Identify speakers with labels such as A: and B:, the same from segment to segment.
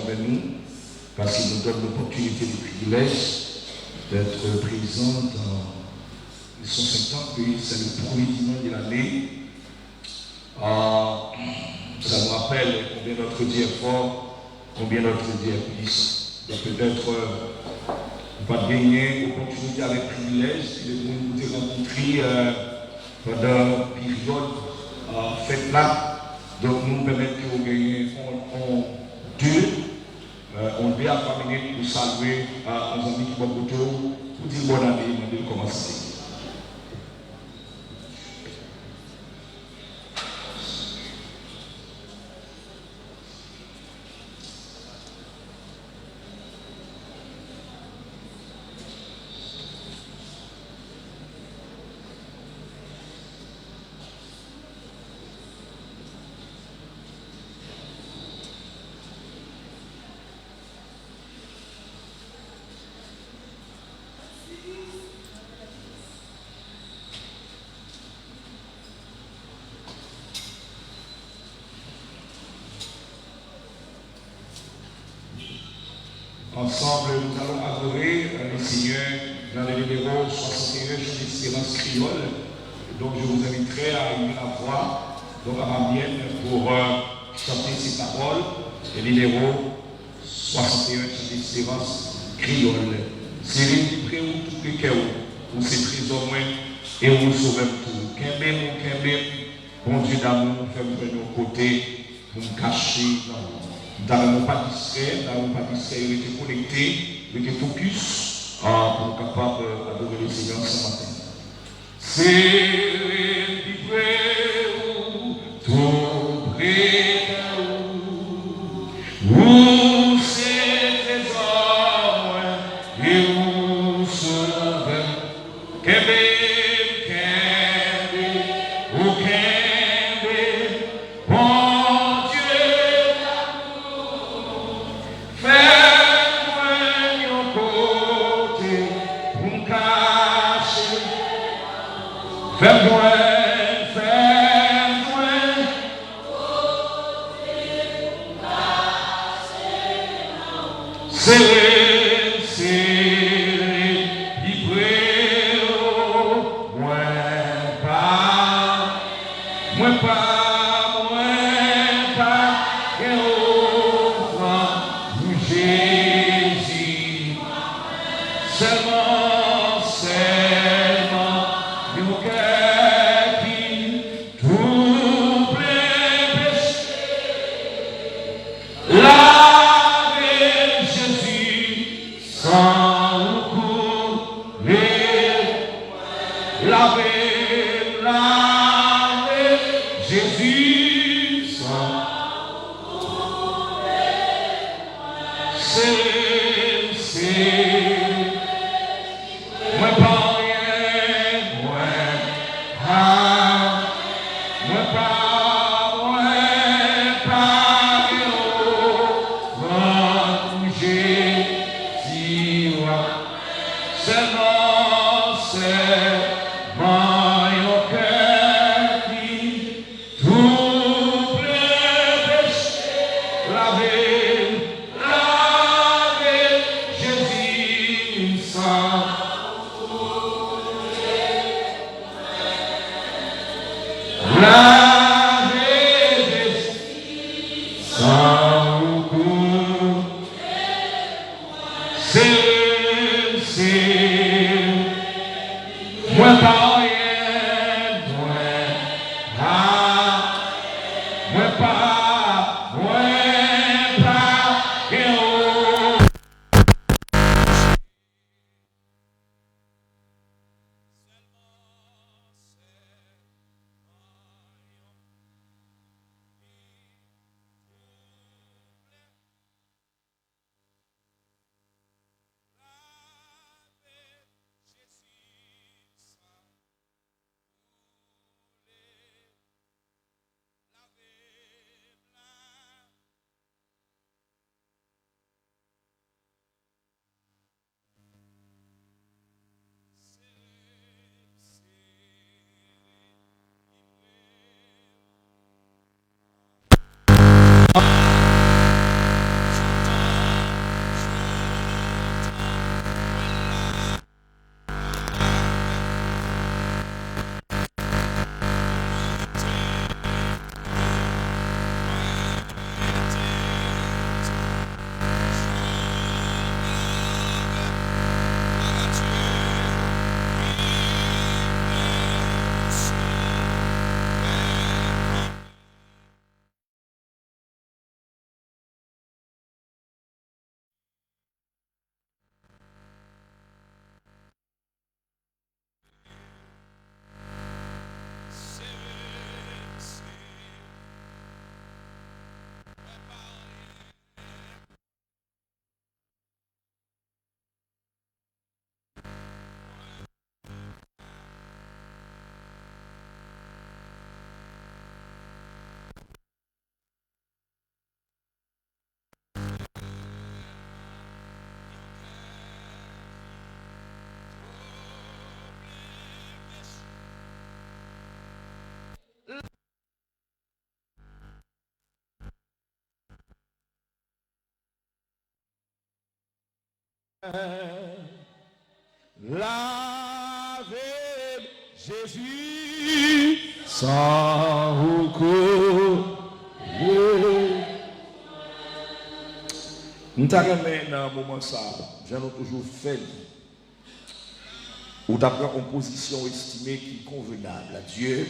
A: avec nous, parce qu'il nous donne l'opportunité et le privilège d'être présent dans les 150 pays. C'est le premier dimanche de l'année. Ça nous rappelle combien notre Dieu est fort, combien notre Dieu est puissant. Donc peut-être on va gagner l'opportunité avec privilège de nous rencontrer pendant une période fête là. Donc nous permettons que vous gagnez on doit avoir minutes pour saluer nos amis qui vont pour dire bonne année, demander de commencer. Ensemble, nous allons adorer le Seigneur dans le numéro 61, Espérance Créole. Donc, je vous inviterai à aimer la voix, donc à ma mienne, pour chanter ces paroles. Le numéro 61, Espérance Créole. C'est l'esprit où tout le cœur, où c'est trésor moins, et où nous sauvons tout. Qu'un bon Dieu d'amour, fait nous nos côtés, pour nous cacher dans nous. Nous n'avons pas distrait, il était connecté, il était focus pour être capable d'adorer le Seigneur ce matin. C'est livré tout près où c'est trésor et où sauve Kébé,
B: Laver Jésus sans recours. Nous t'avons dans un moment ça, j'en ai toujours fait. Ou d'après une position estimée qui est convenable à Dieu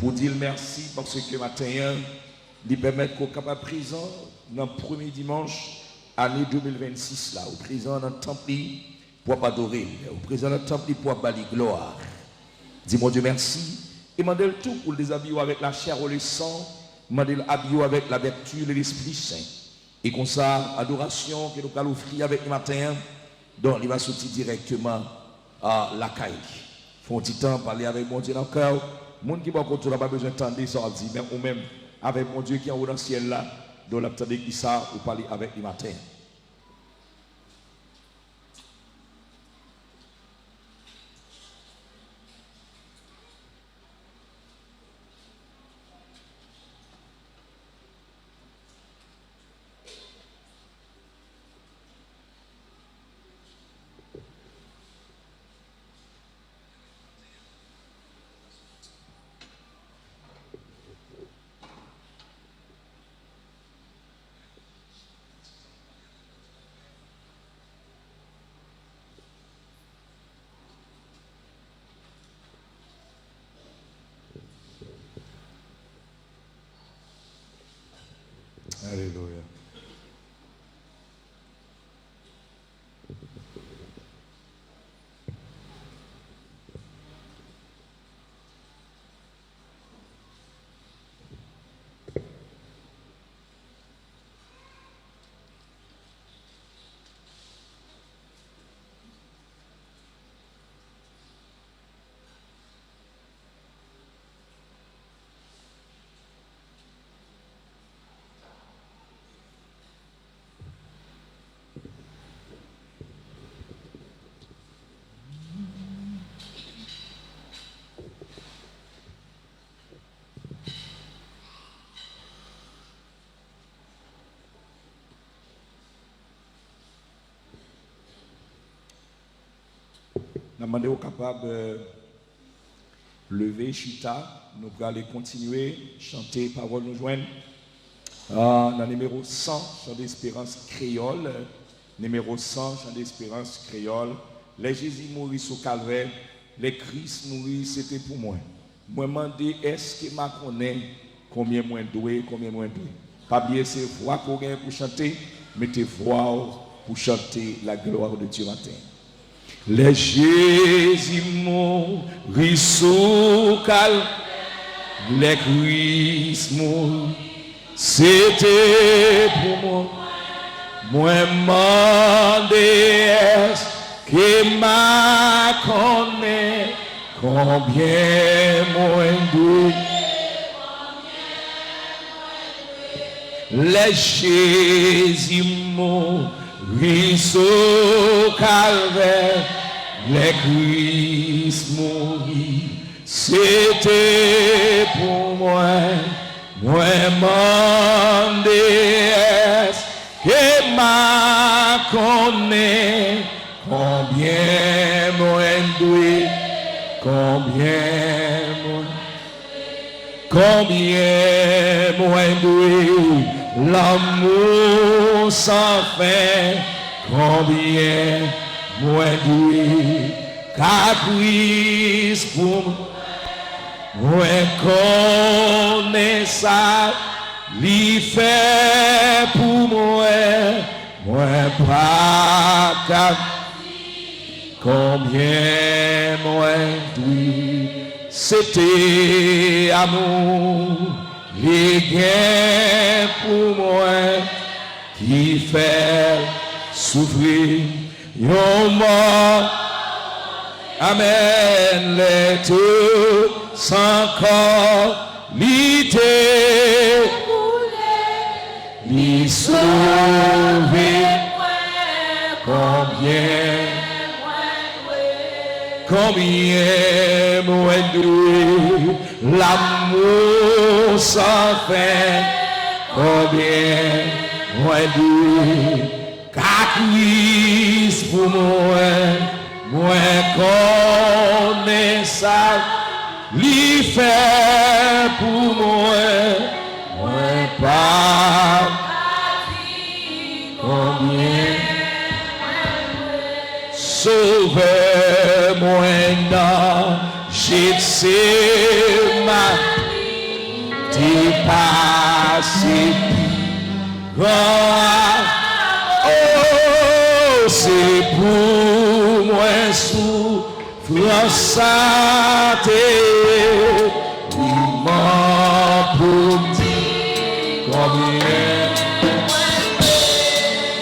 B: pour dire merci parce que matin, il permet qu'on soit capable présent dans le premier dimanche année 2026 là, au présent dans le temple pour adorer, au présent dans le temple pour bâlir gloire. Dis-moi Dieu merci et demandez le tout pour le déshabiller avec la chair ou le sang, demandez l'habiller avec la vertu de l'Esprit Saint. Et comme ça, adoration que nous allons offrir avec le matin, donc il va sortir directement à la caille. Faut un petit temps parler avec mon Dieu dans le cœur. Les gens qui vont continuer, pas besoin d'entendre ça, mais ou même avec mon Dieu qui est dans le ciel là, dans l'attendez qui ça, ou parler avec le matin. Alléluia. Nous demandons capable de lever chita, nous allons continuer chanter parole nous joindre dans le numéro 100 chant d'espérance créole, numéro 100 chant d'espérance créole. Les Jésus mourit sous calvaire, les Christ mourit c'était pour moi. Moi demandé est-ce que m'a connaît combien moins doué, combien moins doué. Pas bien c'est voix pour gain pour chanter, mettez voix pour chanter la gloire de Dieu matin. Les Jésus mourit sous calvaire, les Christ mourit, c'était pour moi. Moi demandé est-ce que m'a connaît combien moins doué. Les Jésus mourit sous calvaire, les Christ mourit, c'était pour moi. Moi demandé est-ce que m'a connaît combien moins doué, combien moins doué, l'amour sans fin, combien moins doué, caprice pour moi, connais ça, l'y fait pour moi, moi pas cap, combien moins doué, c'était amour, les gains pour moi, qui fait souffrir, yon mort, amen, les deux, sans corps, l'idée, l'y sauver, combien moins doué, l'amour sans fin, combien moins doué, Kakis pour moi connais ça, li fait pour moi pas combien sauve-moi dans j'ai ma dépassé. Oh, c'est pour moi souffrance santé, il pour dire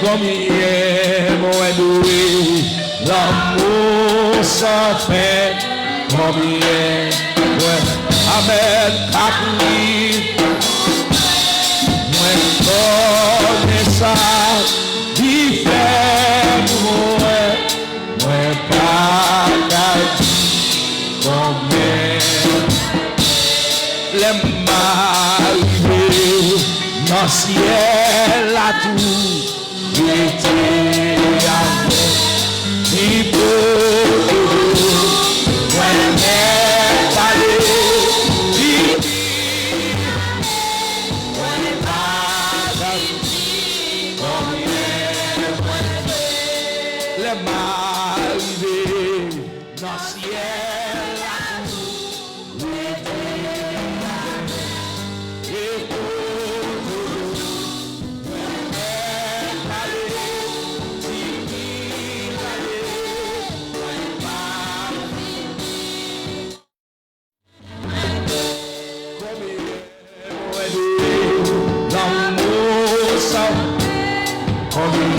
B: combien moi doué, l'amour sans fin, combien, amen, capri. Connais ça, il fait moi pas combien les m'arriver dans le ciel à tout était avec il peut
C: Amen.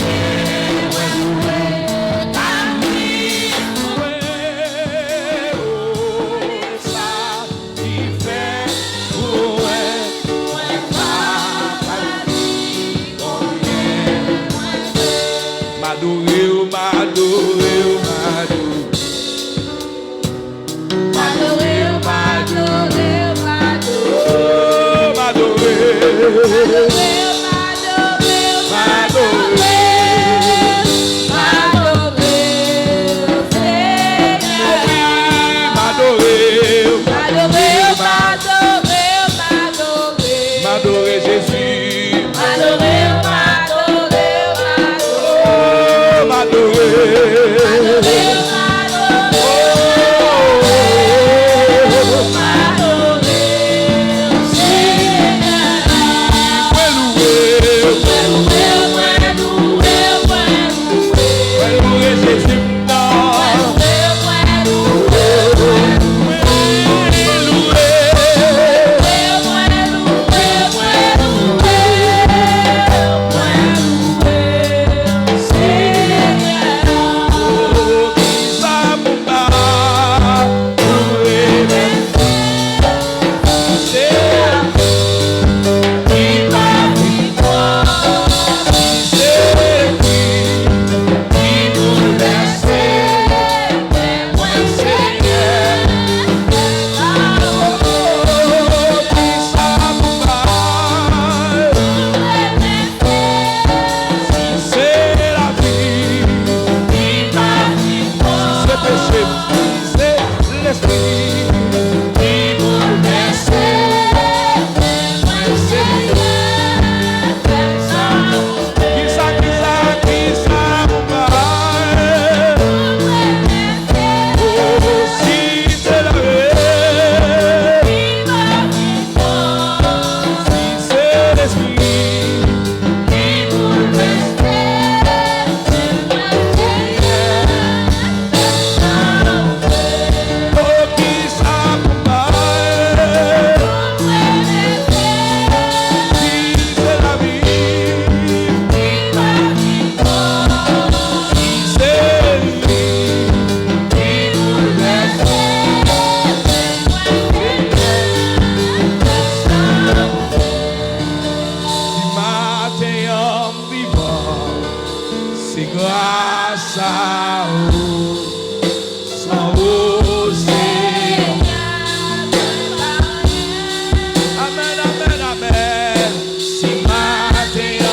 C: Si matin,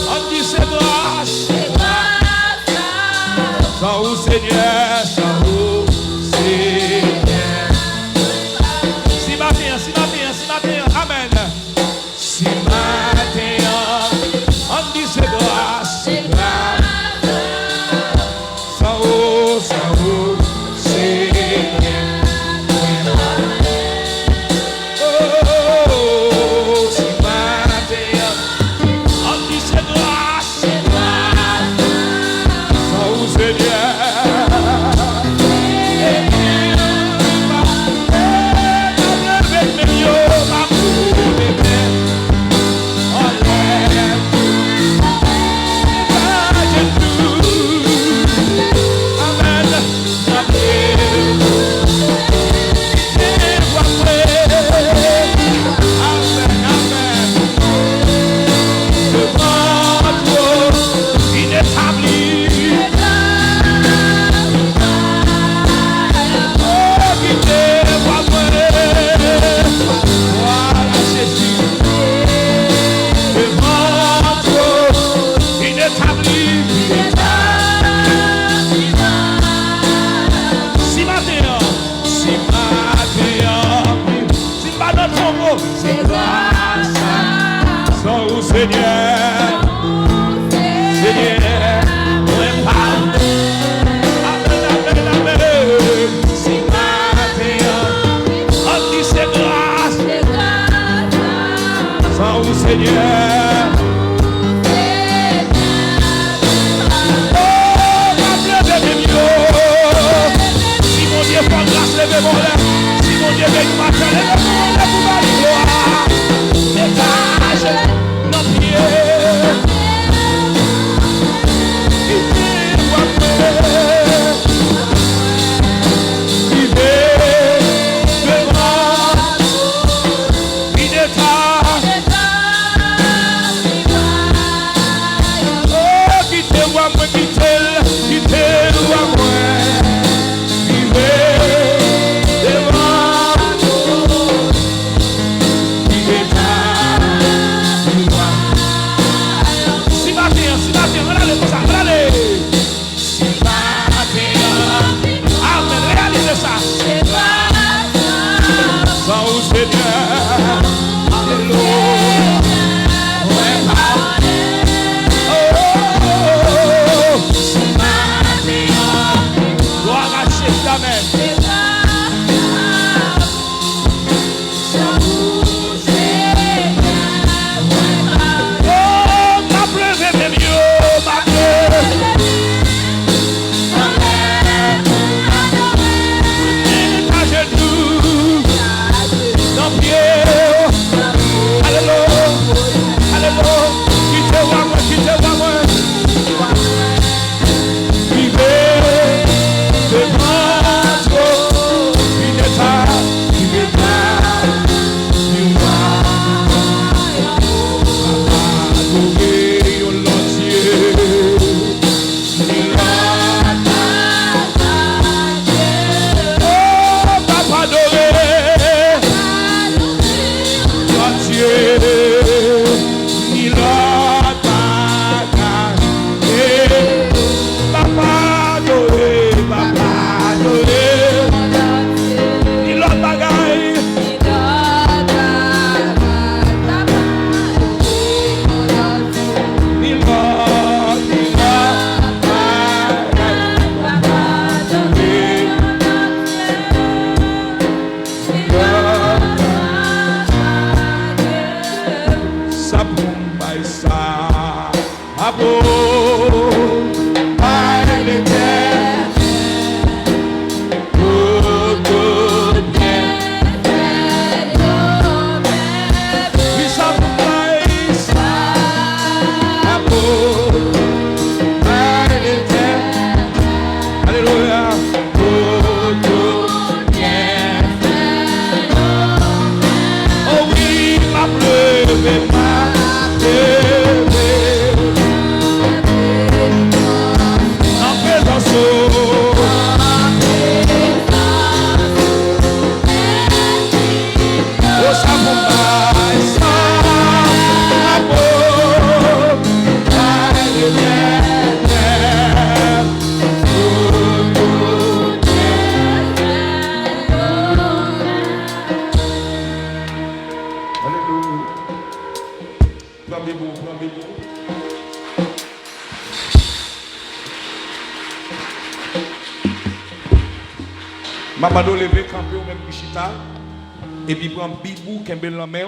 C: on dit c'est grâce.
B: c'est grâce, c'est grâce. Sans eau, c'est oh, si matin, on dit c'est grâce, c'est grâce. Sans eau, Seigneur. Seigneur, Seigneur, moi parle. Amen, amen, amen. Si matin, on dit c'est grâce. Sans vous, Seigneur. Oh, ma plèbe de mieux. Si mon Dieu prend grâce, levez mon lèvre. Si mon Dieu veut une matin, levez mon lèvre pour ma gloire. Dégage. Maman lever camper ou même Pichita. Et puis prendre Bibou, Kembel la main.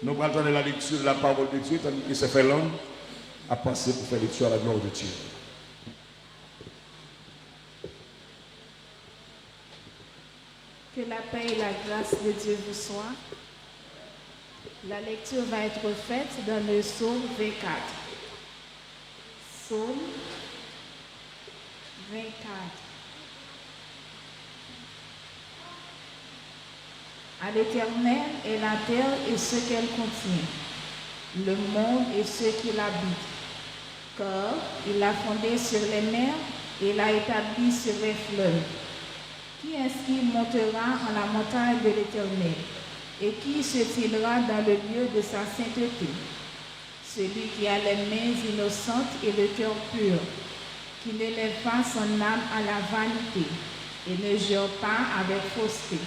B: Nous allons entendre la lecture de la parole de Dieu, tandis que c'est fait langue à penser pour faire lecture à la gloire de Dieu.
C: Que la paix et la grâce de Dieu vous soient. La lecture va être faite dans le psaume 24. Psaume 24. À l'Éternel est la terre et ce qu'elle contient, le monde et ceux qui l'habitent. Car il l'a fondé sur les mers et l'a établi sur les fleuves. Qui est-ce qui montera en la montagne de l'Éternel et qui se tiendra dans le lieu de sa sainteté? Celui qui a les mains innocentes et le cœur pur, qui ne lève pas son âme à la vanité et ne jure pas avec fausseté.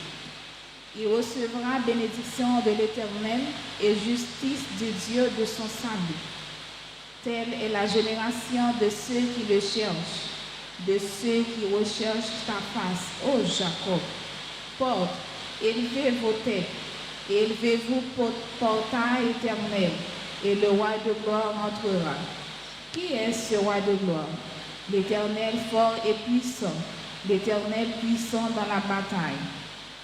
C: Il recevra bénédiction de l'Éternel et justice du Dieu de son salut. Telle est la génération de ceux qui le cherchent, de ceux qui recherchent ta face, ô Jacob. Porte, élevez vos têtes, élevez-vous portail éternel, et le roi de gloire entrera. Qui est ce roi de gloire? L'Éternel fort et puissant, l'Éternel puissant dans la bataille.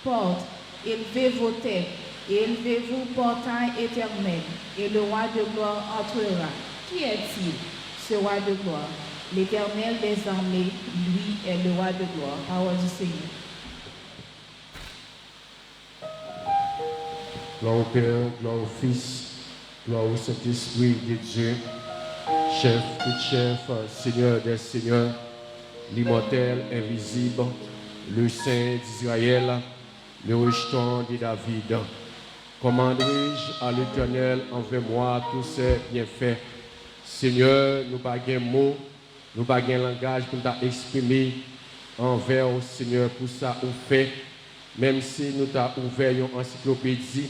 C: Porte, élevez vos têtes, et élevez-vous portail éternel, et le roi de gloire entrera. Qui est-il, ce roi de gloire? L'Éternel des armées, lui est le roi de gloire. Parole du Seigneur.
D: Gloire au Père, gloire au Fils, gloire au Saint-Esprit de Dieu, chef, tout chef, Seigneur des Seigneurs, l'immortel, invisible, le Saint d'Israël, le rejeton de David. Commanderai-je à l'Éternel envers moi tous ces bienfaits? Seigneur, nous n'avons pas de mots, nous n'avons pas de langage pour nous exprimer envers au Seigneur pour ça ou fait, même si nous avons ouvert une encyclopédie,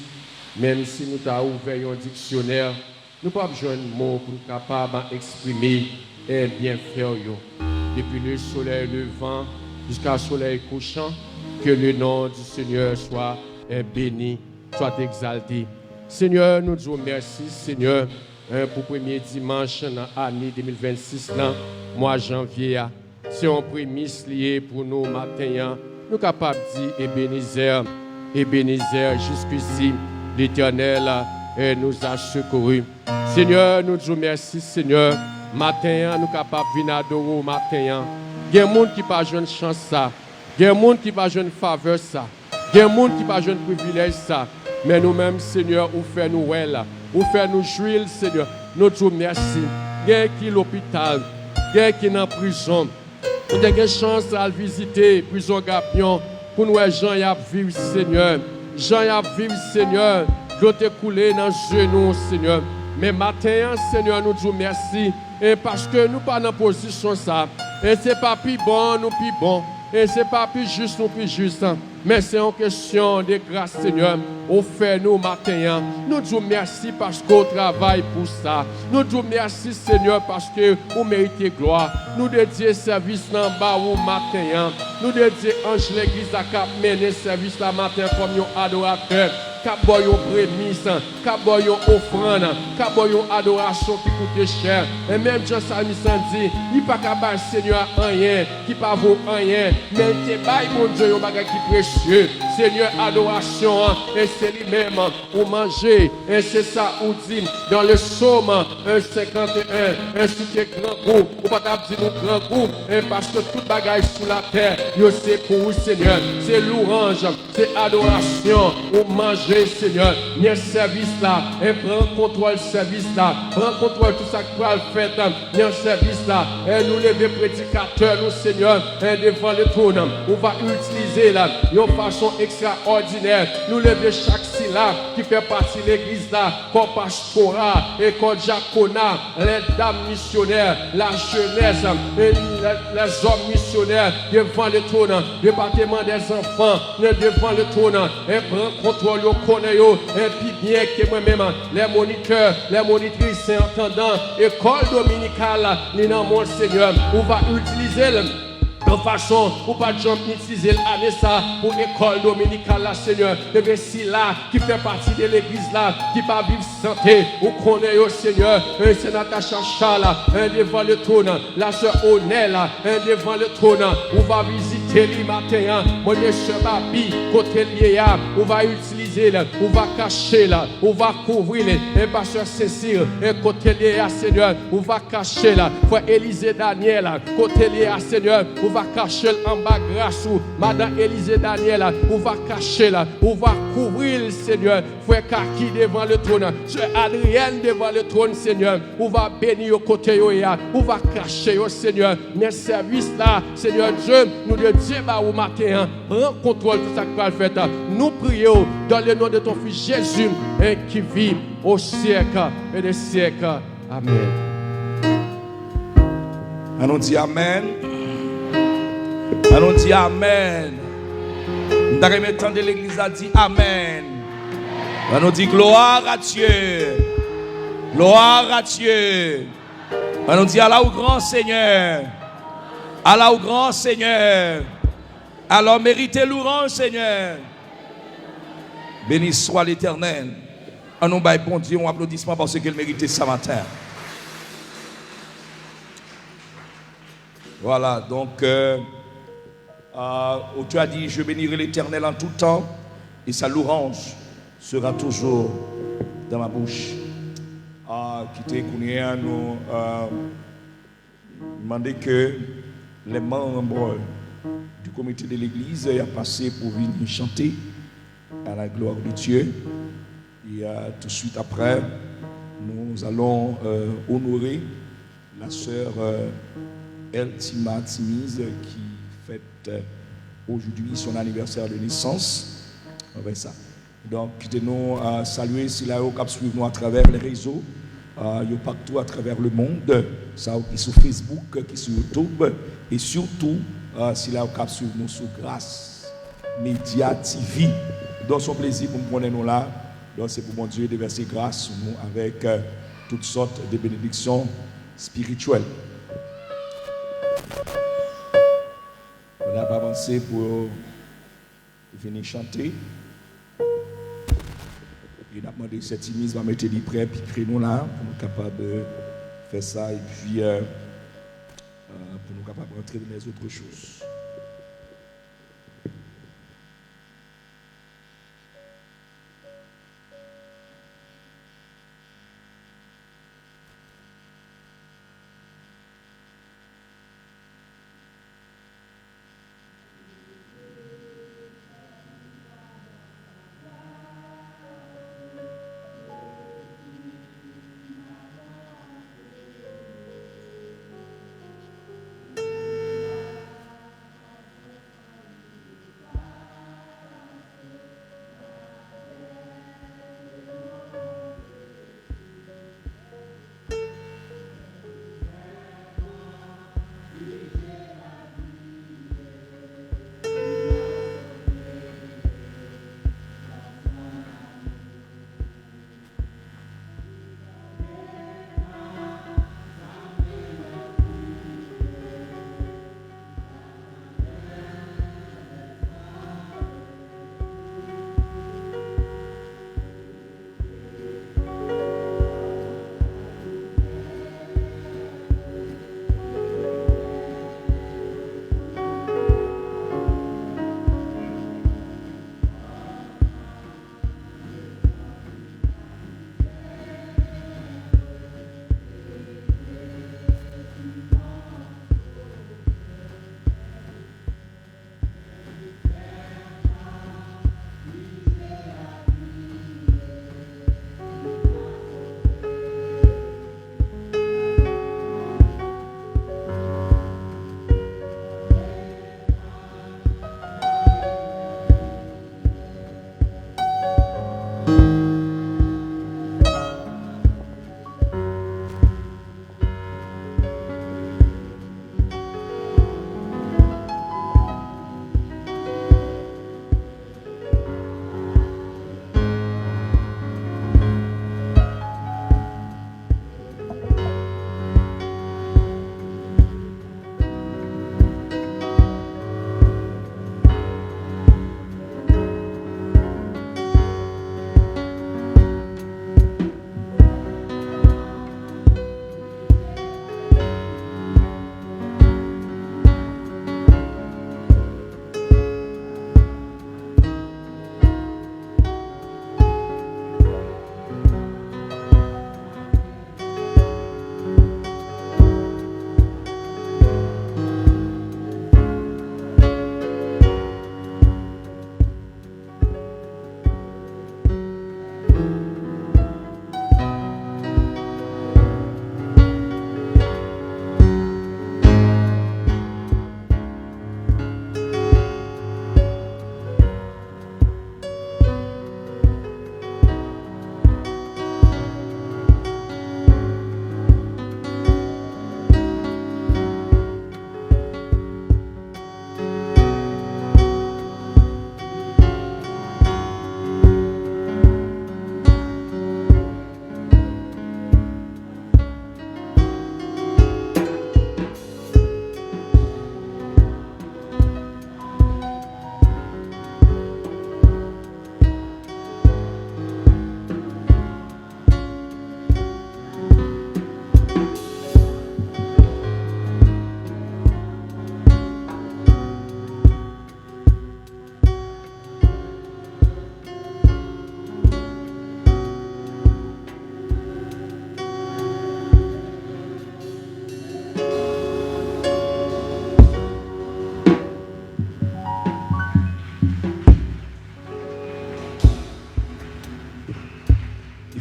D: même si nous avons ouvert un dictionnaire, nous n'avons pas besoin de mots pour être capables d'exprimer et bien faire. Depuis le soleil levant jusqu'au soleil couchant, que le nom du Seigneur soit béni, soit exalté. Seigneur, nous disons merci, Seigneur, pour le premier dimanche de l'année 2026, mois janvier. C'est un prémisse lié pour nous matin. Nous sommes capables de dire Ebenezer, jusqu'ici, l'Éternel nous a secourus. Seigneur, nous disons merci, Seigneur. Matin, nous sommes capables de venir adorer matin. Il y a des gens qui n'ont pas de chance, ça. Il y a des gens qui n'ont pas de faveur, ça. Il y a des gens qui n'ont pas de privilège, ça. Mais nous-mêmes, Seigneur, nous faisons nous là. Nous faisons nous jouir, Seigneur. Nous disons merci. Il y a qui l'hôpital, il y a qui en prison. Nous avons une chance à visiter la prison Gapion pour nous, Jean y a vivre, Seigneur. Jean y a vivre, Seigneur. L'eau est coulée dans les genoux, Seigneur. Mais matin, Seigneur, nous disons merci. Et parce que nous pas dans position ça. Et ce n'est pas plus bon, nous plus bon. Et ce n'est pas plus juste, nous plus juste. Mais c'est une question de grâce, Seigneur. Au fait, nous, matin, nous disons merci parce qu'on travaille pour ça. Nous disons merci, Seigneur, parce que vous méritez gloire. Nous dédions service en bas au matin. Nous dédions Ange l'Église à cap mener service la matin comme un adorateur. Kaboyon prémisse, kaboyon offrande, kaboyon adoration qui coûte cher. Et même Jean Salmissan dit, il n'y a pas qu'à Seigneur rien, qui pas vaut rien, mais il bail mon Dieu, un bagage qui précieux. Seigneur, adoration, et c'est lui-même, pour manger, et c'est ça, où dit, dans le psaume 151, ainsi que grand goût, ou pas dire nous grand goût, parce que tout bagage sur la terre, c'est pour vous, Seigneur, c'est louange, c'est adoration, ou manger. Seigneur, il y a un service là, et prends contrôle service là, prends contrôle tout ça que tu as fait, il y a un service là, et nous lever prédicateurs, nous Seigneur, et devant le trône, on va utiliser là, d'une façon extraordinaire, nous lever chaque syllabe qui fait partie de l'église là, comme pastorat, et comme diaconat, les dames missionnaires, la jeunesse, et les hommes missionnaires, devant le trône, département des enfants, devant le trône, et prends contrôle et puis bien que moi-même, les moniteurs, les monitrices, entendants, école dominicale, nous dans mon Seigneur, on va utiliser en façon ou pas de jambe utiliser l'année ça pour école dominicale là, Seigneur. Et bien si là, qui fait partie de l'église là, qui va vivre santé, ou connaît au Seigneur, c'est Natacha Chala, devant le trône, la sœur Onel, devant le trône, on va visiter les matins, mon Dieu, Babi, côté lié, on va utiliser là, on va cacher là, on va couvrir et pasteur Cécile, et côté lié, Seigneur, on va cacher là, frère Élisée Daniel, côté lié, Seigneur, on va cacher en bas grâce ou madame Élisée Daniel, on va cacher là, on va couvrir Seigneur, frère Kaki devant le trône, sœur Adrienne devant le trône, Seigneur, on va bénir au côté on va cacher au Seigneur, mes services là, Seigneur Dieu, nous le disons au matin, prends contrôle de ça que tu as fait, nous prions dans le nom de ton fils Jésus, et qui vit au siècle et des siècles. Amen.
B: On dit Amen. On dit Amen. Dans le temps de l'église a dit Amen. On dit gloire à Dieu. Gloire à Dieu. On dit Allah au grand Seigneur. Allah au grand Seigneur. Alors méritez louange Seigneur. Béni soit l'Éternel. On nous baille bon Dieu, un applaudissement parce qu'il méritait ce matin. Voilà, donc tu as dit, je bénirai l'Éternel en tout temps et sa louange sera toujours dans ma bouche. Quitter Kounia, nous demander que les membres du comité de l'église aient passé pour venir chanter à la gloire de Dieu. Et tout de suite après, nous allons honorer la sœur Eltima Timiz qui fête aujourd'hui son anniversaire de naissance. Ça. Donc, nous saluer si là, vous suivre nous à travers les réseaux, partout à travers le monde, ça qui sur Facebook, qui sur YouTube, et surtout si là, vous suivre nous sur Grâce Média TV. Donc, son plaisir pour nous prendre nous là. Donc, c'est pour mon Dieu de verser grâce sur nous avec toutes sortes de bénédictions spirituelles. On a avancé pour venir chanter. Il a demandé cette image va mettre les prêts puis créer nous là pour nous capables de faire ça et puis pour nous capables de rentrer dans les autres choses.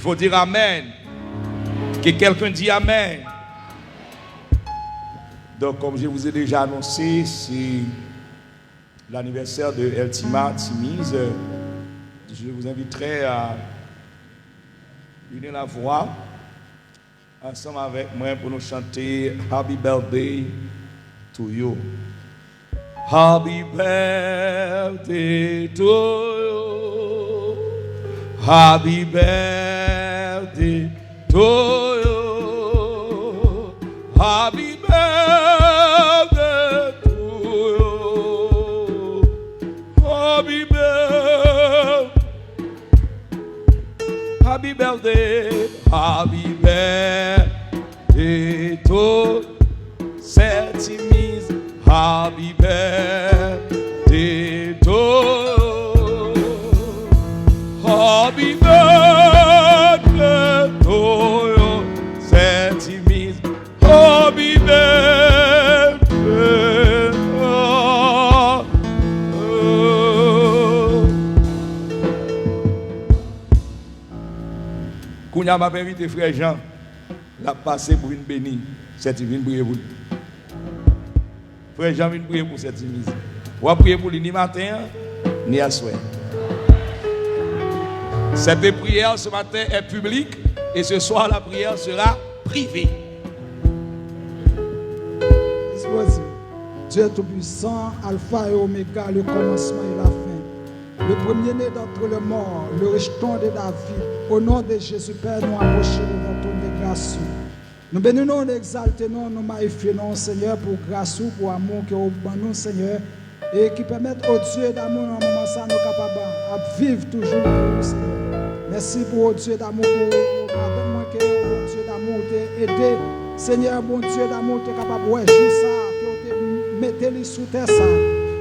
B: faut dire Amen. Que quelqu'un dit Amen. Donc, comme je vous ai déjà annoncé, c'est l'anniversaire de Eltima Timiz. Je vous inviterai à unir la voix ensemble avec moi pour nous chanter Happy Birthday to you. Happy birthday to you. Happy birthday to you. Happy birthday to you. Happy birthday. Happy birthday. Happy birthday to Septimise. Happy birthday to Happy birthday to you, Septimise. Happy birthday. Kounya m'a invité frère Jean, l'a passé pour une bénie. Septimise prier pour lui. Frère Jean vient prier pour cette église. On va prier pour lui ni matin, ni à soir. Cette prière ce matin est publique et ce soir la prière sera privée.
E: Dieu Tout-Puissant, Alpha et Oméga, le commencement et la fin. Le premier-né d'entre les morts, le rejeton de David. Au nom de Jésus, Père, nous approchons devant ton de grâce. Nous bénissons, nous exaltons, nous magnifions, Seigneur, pour grâce, pour amour que vous nous, Seigneur, et qui permettent au Dieu d'amour, en moment ça, nous capables de vivre toujours pour nous, Seigneur. Merci pour au Dieu d'amour, pour madame, moi, que au Dieu d'amour t'a aidé. Seigneur, bon Dieu d'amour, tu es capable de jouer ça, que tu mettez sous terre ça.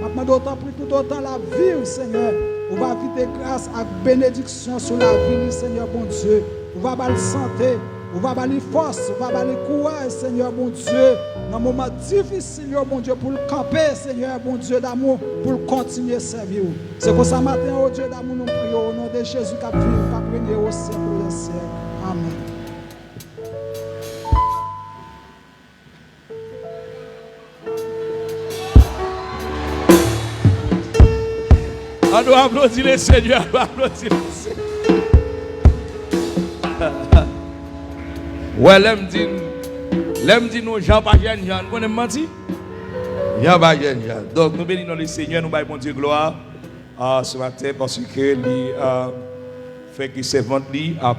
E: Maintenant, d'autant plus, tout autant la vie, Seigneur. On va vivre grâce à bénédiction sur la vie, Seigneur, bon Dieu. On va avoir la santé. On va avoir force, on va avoir courage, Seigneur, bon Dieu. Dans un moment difficile, bon Dieu, pour le camper, Seigneur, bon Dieu d'amour, pour continuer à servir. C'est pour ça matin, oh Dieu d'amour, nous prions au nom de Jésus qui vit, qui règne au siècle des siècles. Amen.
B: On doit applaudir le Seigneur, on doit applaudir le Seigneur. Ouais, l'aime dit nous, Jean pas Jean, vous connaissez menti? Jean pas Jean. Donc nous bénissons le Seigneur, nous baillons bon Dieu gloire ce matin parce que lui fait que ses ventes lui a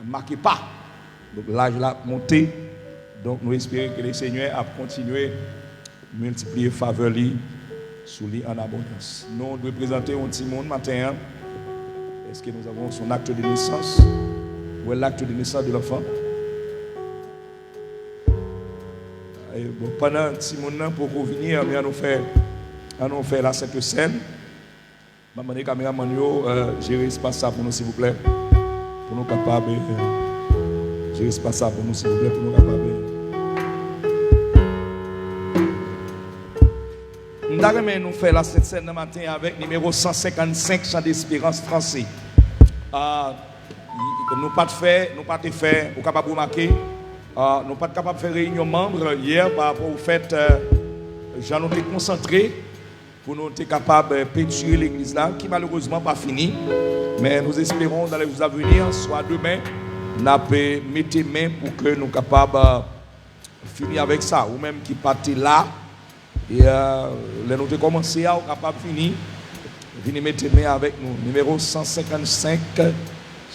B: marqué pas. Donc l'âge l'a monté. Donc nous espérons que le Seigneur a continué à multiplier faveur lui sur lui en abondance. Nous devons présenter un petit monde matin. Est-ce que nous avons son acte de naissance? Où est l'acte de naissance de l'enfant? Bon, pendant un petit moment pour venir, on nous fait la Sainte Seine. Je vais demander caméraman gérer l'espace ça pour nous, s'il vous plaît. Pour nous capables. Gérer l'espace ça pour nous, s'il vous plaît. Pour nous capables. Nous faisons la Sainte Seine le matin avec numéro 155, Chant d'Espérance français. Nous pas fait, ou capable de marquer, nous pas capable de faire réunion membres hier par rapport au fait, j'en ai concentré pour nous être capables de peinturer l'église là, qui malheureusement pas fini, mais nous espérons dans les jours à venir, soit demain, nous mettre main pour que nous capables de finir avec ça, ou même qui partent là, et nous avons commencé à capable de finir, venez mettre main avec nous, numéro 155.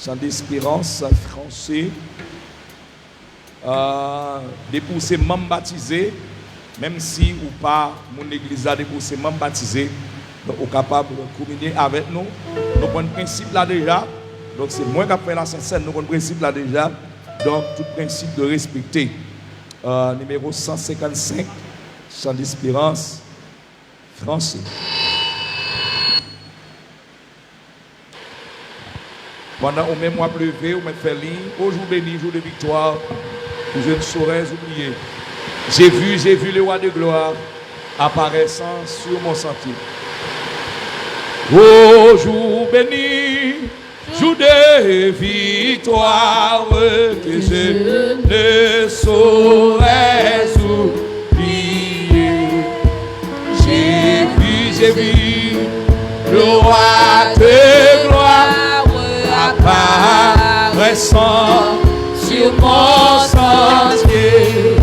B: Chant d'Espérance français, dépoussé membres baptisés, même si ou pas mon église a dépoussé membres baptisés, donc on est capable de communier avec nous. Nous avons un principe là déjà, donc c'est moi qui ai fait la Sainte-Seine, nous avons un principe là déjà, donc tout principe de respecter. Numéro 155, Chant d'Espérance français. Pendant au même mois pleuvé, on m'a fait lire, au jour béni, jour de victoire, que je ne saurais oublier. J'ai vu le roi de gloire apparaissant sur mon sentier. Au jour béni, jour de victoire que je ne saurais oublier. J'ai vu le roi de gloire apparaissant sur mon sentier.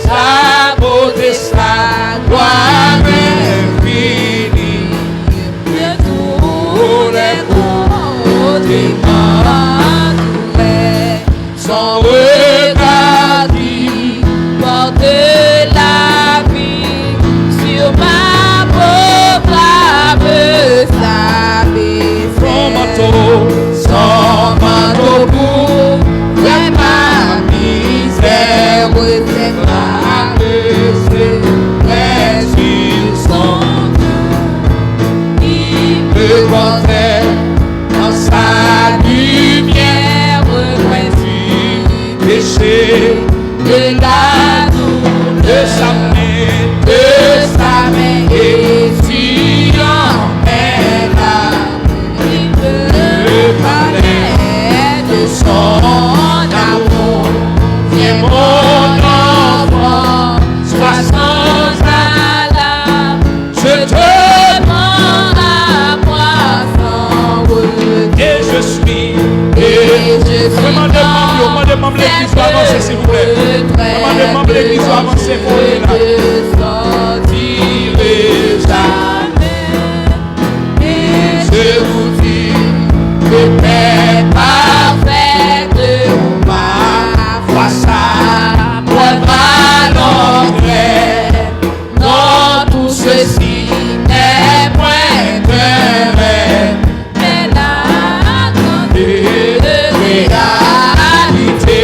B: Sa beauté, sa gloire infinie, de tous les côtés m'entourait. Son regard qui porte la vie sur ma pauvre âme s'abaissait. Son manteau couvrait ma misère, c'est ma sur son dos. Il me portait dans sa lumière, loin du péché, de la douleur, de sa main, et si en là, il me parlait de son amour. Viens mon enfant, sois sans alarme, je te demande à moi sans regret. Et je suis demande l'église soit avancée s'il vous plaît. Demande l'église soit avancée pour lui là. Je jamais. Et je vous dis que paix parfaite, ma foi ça prendra l'engrais. Non, tout ceci n'est point qu'un rêve, mais la grande réalité.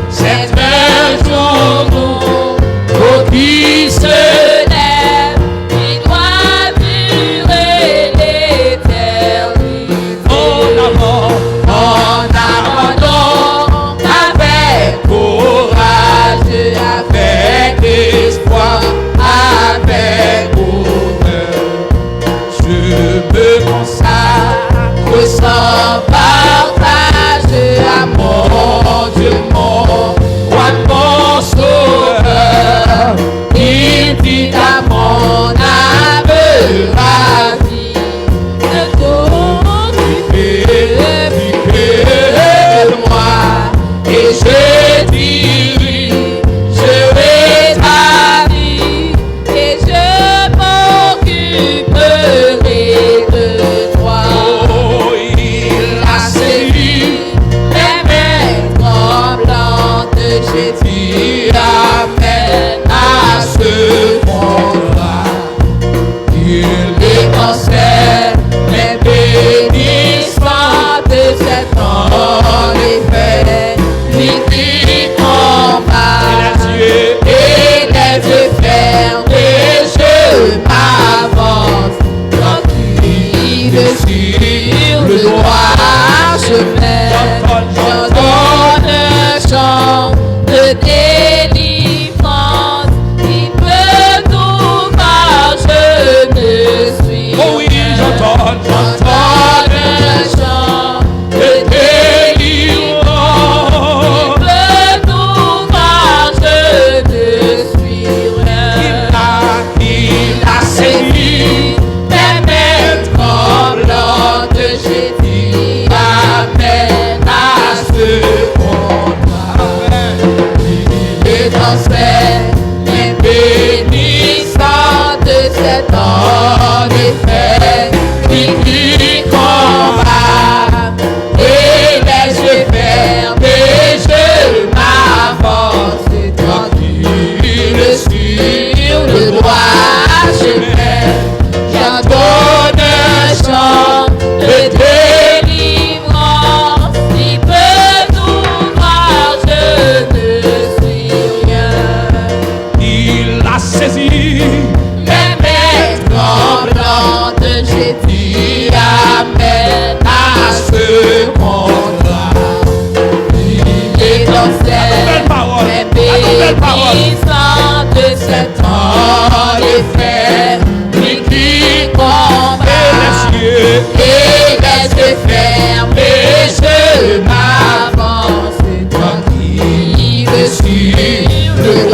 B: C'est un jour nouveau qui se lève, qui doit durer l'éternité. En avant avec courage, avec espoir, avec bonheur, je me consacre sans partage à mon Dieu, mon roi, mon sauveur. Il dit à mon âme ravie de t'occuper de moi, et je dirigerai ta vie, et je m'occuperai de toi. Oh, il a séduit les mains tremblantes, j'ai dit amen à ce monde-là. Il étincelle les bénissants de cet en effet, lui qui combat et les yeux fermés, je m'avance tranquille sur le droit chemin. J'en donne un chant de délivrance, il peut tout voir, je ne suis rien. Oh oui, j'entends un chant de délivrance, il peut tout voir, je ne suis rien. Il a séduit mes mains tremblantes, j'ai dit amen à ce combat. Il étincelle les bénissants de cet en effet, lui qui combat et les yeux fermés, je m'avance tranquille sur le droit chemin. J'en donne un chant de délivrance, il peut tout voir, je ne suis rien. Il a saisi mes mains tremblantes, j'ai dit amen à ce monde-là. Il étincelle les bénissants de cet en effet, lui qui combat et les yeux fermés,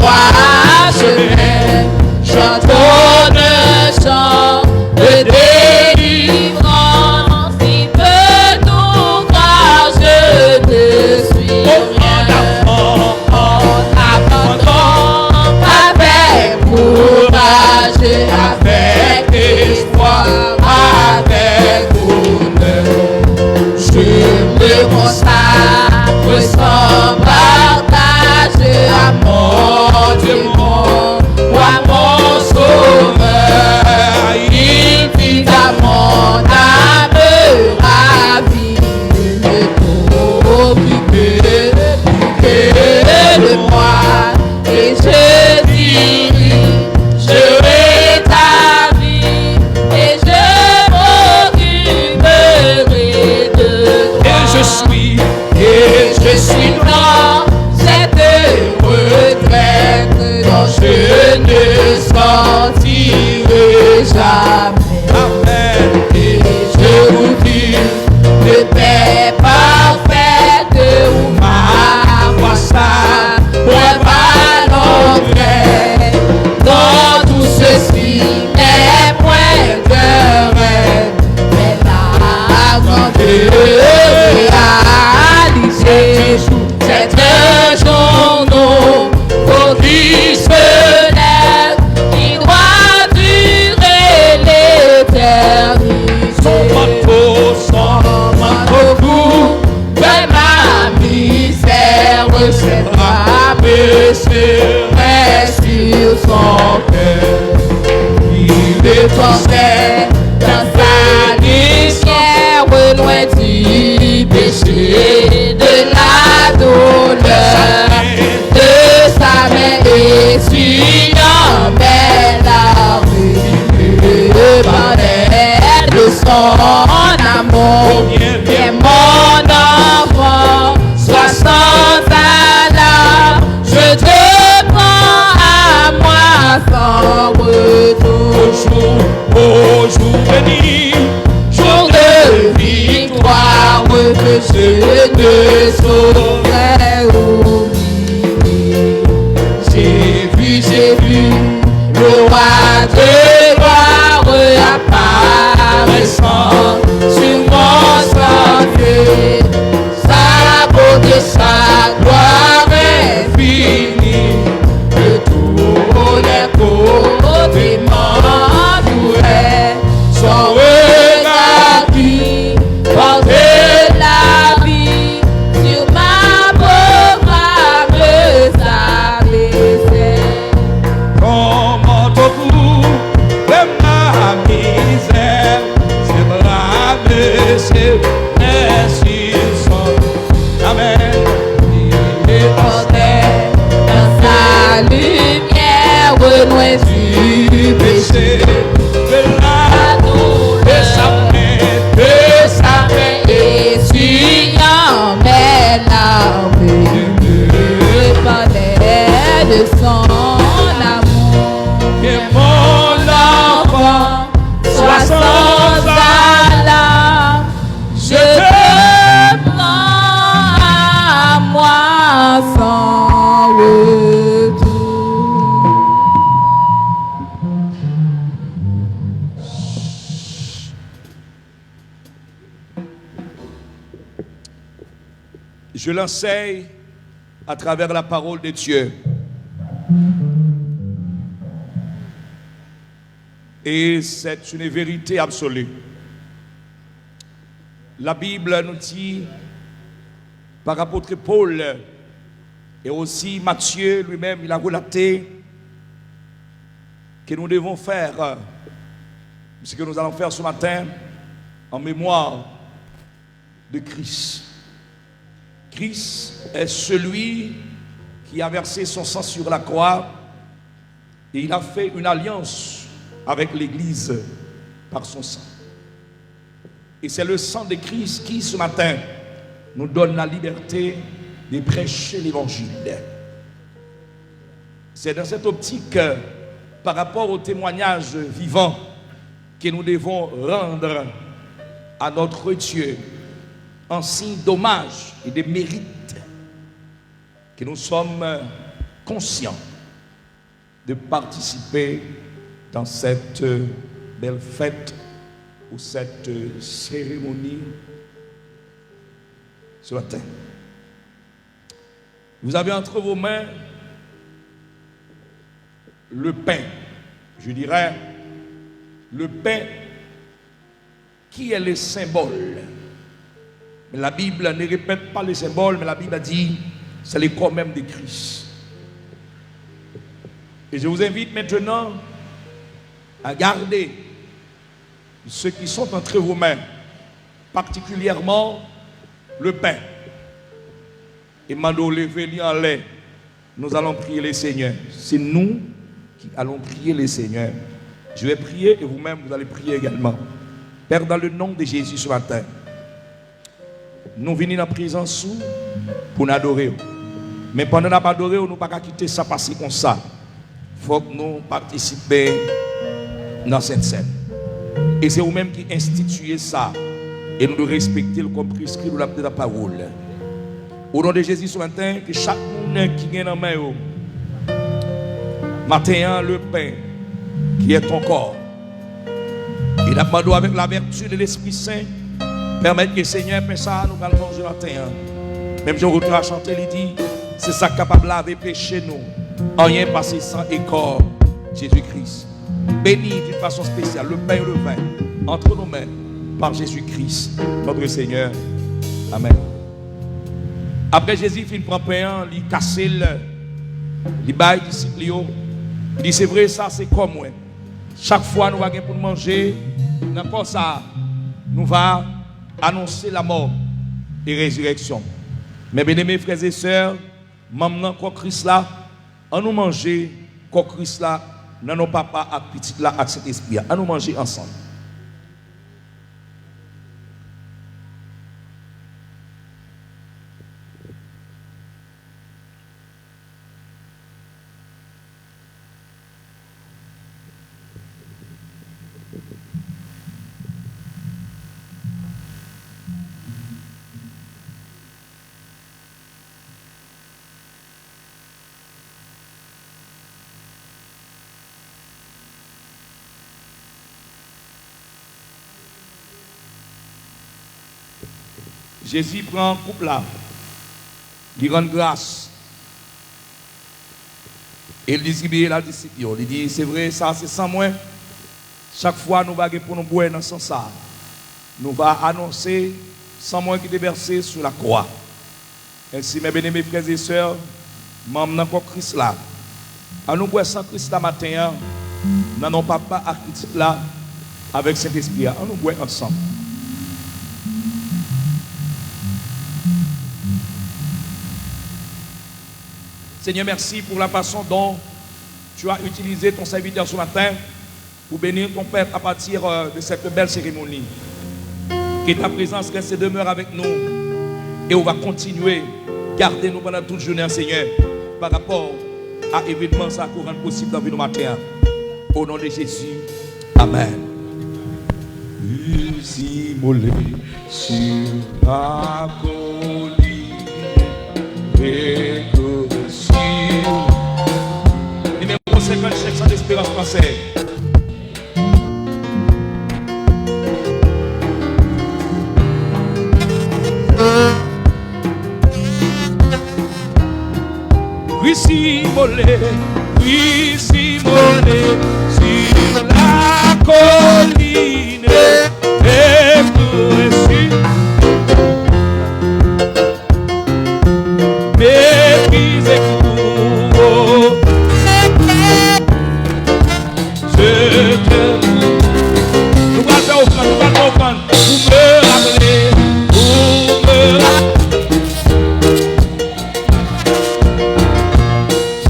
F: droit chemin, chantons un chant de délivrance. Si peu ton grâce, je te suis rien. En attendant, avec courage, avec espoir, avec bonheur, je me consacre sans partage à mon Dieu, à mon Sauveur. Il dit à mon âme ravie de t'occuper de moi, et je dis, je rétablis et je m'occuperai de toi. Et je suis dans cette retraite dont je ne sortirai jamais. Et je vous dis, de paix parfaite où ma voix va l'entrée. Dans tout ceci n'est point de rêve, mais la grande réalité. C'est un journaux qui se lève, qui doit durer l'éternité. Son manteau court de ma misère, ses bras me seraient sur son cœur. Il défendait dans sa lumière, loin du péché, de la douleur, de sa main essuyant mes larmes, le bandait de son amour. Viens mon enfant, sois sans alarme, je te prends à moi sans retour. Au jour béni, jour de victoire, que je ne saurais oublier. J'ai vu le roi de gloire apparaissant sur mon sentier. Sa beauté, sa gloire infinie, de tous les côtés m'entourait. Son regard qui porte la vie sur ma pauvre âme s'abaissait.
B: Ton manteau court de ma misère, ses bras me serraient sur son. Amen. Il est
F: Portait dans sa lumière, loin du péché,
B: de la
F: de sa main essuyant mes larmes, me pendait de son amour.
B: et mon enfant,
F: Sois sans alarme, je te prends à moi sans retour.
B: je l'enseigne à travers la parole de Dieu. Et c'est une vérité absolue. La Bible nous dit, par l'apôtre Paul, et aussi Matthieu lui-même, il a relaté que nous devons faire ce que nous allons faire ce matin en mémoire de Christ. Christ est celui qui a versé son sang sur la croix et il a fait une alliance avec l'Église par son sang. Et c'est le sang de Christ qui, ce matin, nous donne la liberté de prêcher l'Évangile. C'est dans cette optique, par rapport au témoignage vivant, que nous devons rendre à notre Dieu en signe d'hommage et de mérite, que nous sommes conscients de participer dans cette belle fête ou cette cérémonie ce matin. Vous avez entre vos mains le pain, je dirais le pain qui est le symbole. Mais la Bible ne répète pas le symbole, mais la Bible a dit c'est le corps même de Christ. Et je vous invite maintenant à garder ceux qui sont entre vos mains, particulièrement le pain. Et Mando levé en l'air, nous allons prier le Seigneur. C'est nous qui allons prier le Seigneur. Je vais prier et vous-même vous allez prier également. Père, dans le nom de Jésus ce matin, nous venons dans la présence pour nous adorer. Mais pendant que nous adorer, nous ne pouvons pas quitter ça passer comme ça. Il faut que nous participions dans cette scène. Et c'est vous-même qui instituez ça. Et nous devons respecter comme prescrit de la parole. Au nom de Jésus ce matin, que chaque monde qui est dans la main, matin, le pain qui est ton corps. Et la demandé avec la vertu de l'Esprit Saint, permettre que le Seigneur pense ça, nous allons manger matin. Même si on retourne à chanter, il dit, c'est ça capable de laver péché nous. Rien passé sans et corps, Jésus-Christ. Béni d'une façon spéciale le pain et le vin entre nos mains par Jésus-Christ, notre Seigneur. Amen. Après Jésus fin prend pain, il casse il baille disciple, il dit c'est vrai ça c'est comme moi. Chaque fois nous allons pour manger, n'importe ça, nous va annoncer la mort et résurrection. Mais bien aimés frères et sœurs, maintenant quoi Christ là, on nous manger quoi Christ là, dans nos papas et petits là avec cet esprit, on nous manger ensemble. Jésus prend un couple là, il rend grâce. Et il distribue la disciple. Il dit, c'est vrai, ça c'est sans moi. Chaque fois nous allons pour nous boire dans ce sens, nous allons annoncer sans moi qui est versé sur la croix. Ainsi, mes bien-aimés frères et sœurs, maintenant encore Christ là. À nous boire sans Christ là matin, nous n'avons pas à critique là avec cet esprit. À nous boire ensemble. Seigneur, merci pour la façon dont tu as utilisé ton serviteur ce matin pour bénir ton Père à partir de cette belle cérémonie. Que ta présence reste et demeure avec nous. Et on va continuer à garder nous pendant toute journée, Seigneur, par rapport à l'événement ça qui rend possible dans la vie de matin. Au nom de Jésus, Amen. Immolé sur la colline. Numéro 50, section d'espérance française. Oui, si molé sur la colline. Et tout est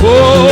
B: Oh,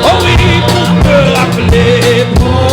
B: Oh oui, pour me rappeler, pour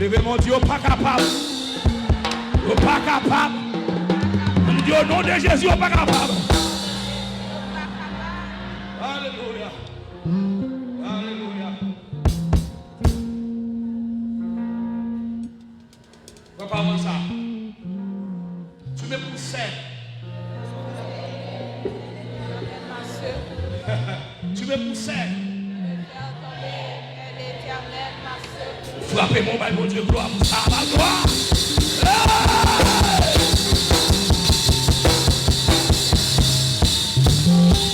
B: Levez mon Dieu, pas capable. Pas capable. Mon Dieu, au nom de Jésus, pas capable. Alléluia. Alléluia. Papa, moi ça. Tu me poussais. Tu me poussais. Frappez mon bail, mon Dieu, gloire pour ça, la gloire. Hey!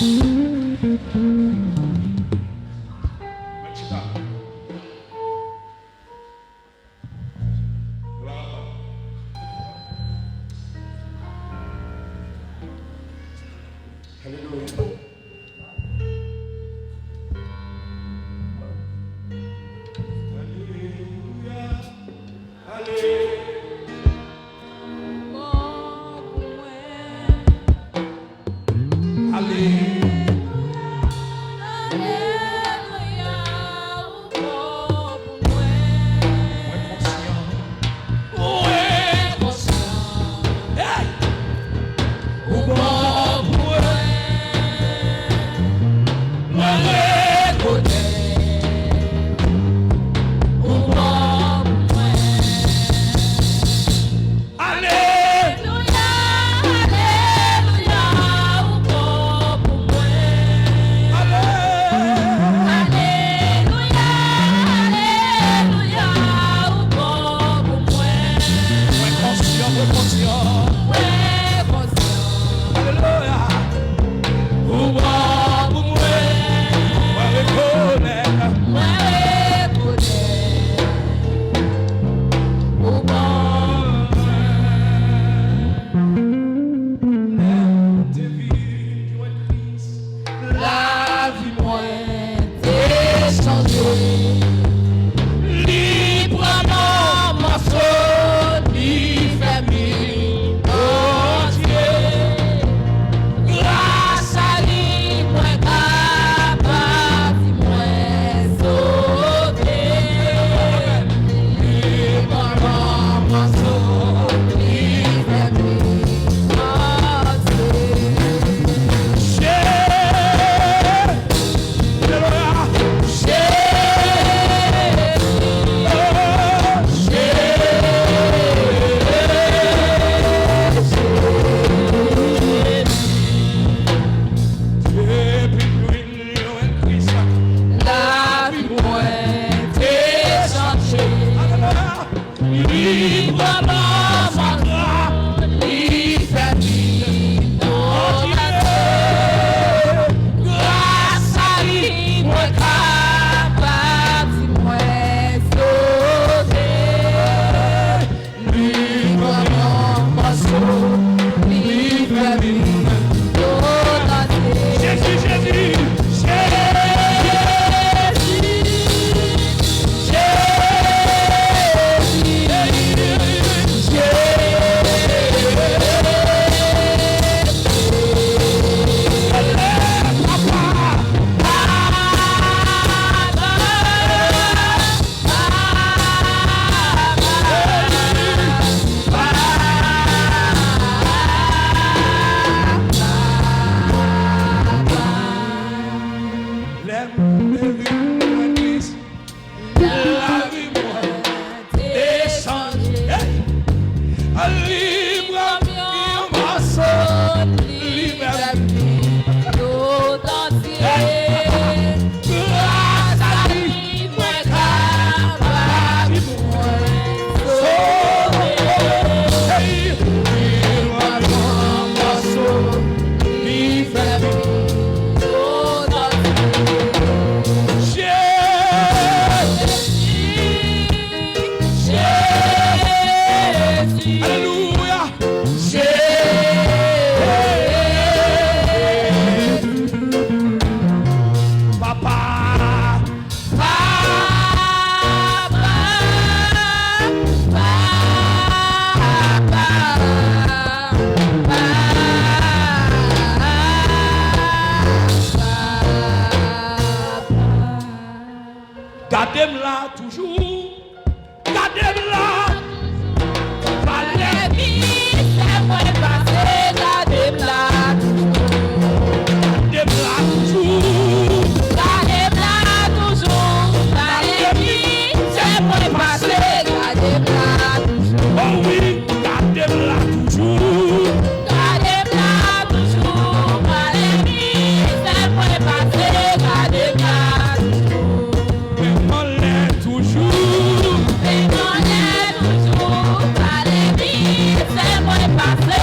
B: Gardez-moi là toujours. Gardez-moi là.
F: Valérie, c'est moi passé, gardez-moi là.
B: Gardez-moi là toujours.
F: Gardez-moi toujours. Valérie, c'est moi passé, gardez-moi toujours.
B: Oh oui, gardez-moi là toujours.
F: Gardez-moi toujours. Valérie, c'est moi passé, gardez-moi toujours.
B: Fais-moi-les toujours.
F: Fais-moi-les toujours. Valérie, c'est moi passé,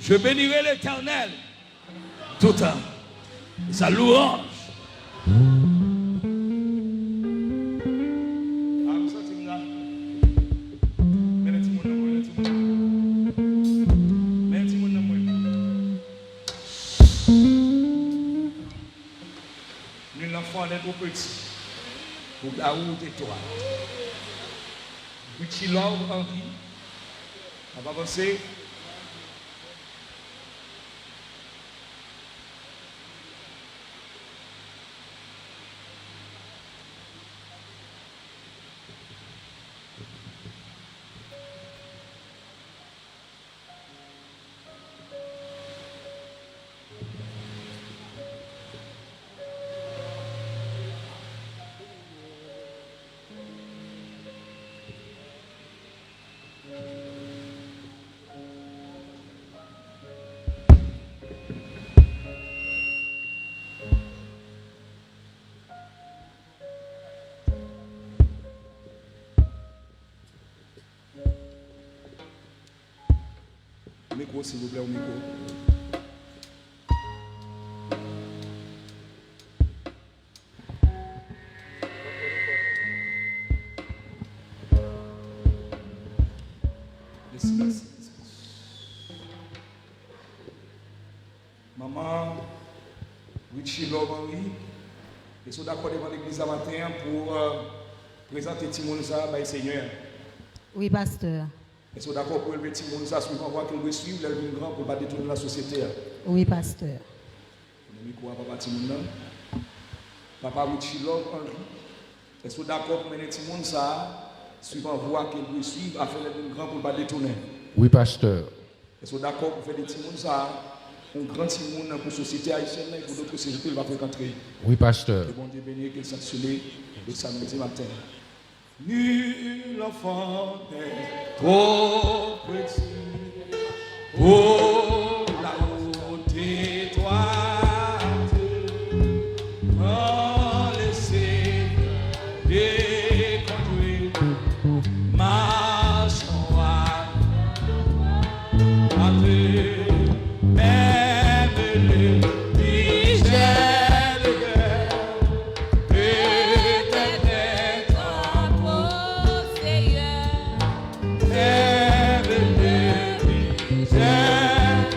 B: Je bénirai l'Éternel tout le temps. Sa louange.
A: Nous l'enfant est trop petit. Pour la route et toi. Petit Love Henry. On va avancer. Micro, s'il vous plaît, au micro. Maman, Richie Love Henry, je suis d'accord devant l'église ce matin pour présenter Timon ça par le Seigneur.
G: Oui, pasteur.
A: Est-ce que d'accord pour le petit monde ça suivant voir qu'il doit suivre le grand pour ne pas détourner la société?
G: Oui, pasteur.
A: Le micro à papa Timon. Papa Richie Love Henry. Est-ce que d'accord pour mener petit monde ça suivant voir qu'il doit suivre afin le grand pour ne pas détourner?
D: Oui, pasteur.
A: Est-ce que d'accord pour faire des petits monde ça un grand petit monde pour la société haïtienne et pour d'autres sociétés qu'il va fréquenter?
D: Oui, pasteur.
A: Que bon Dieu bénisse qu'il sanctionne le samedi matin. Nul enfant n'est trop petit pour la haute étoile, en laisser les conduire, marchons à Dieu, même le yeah.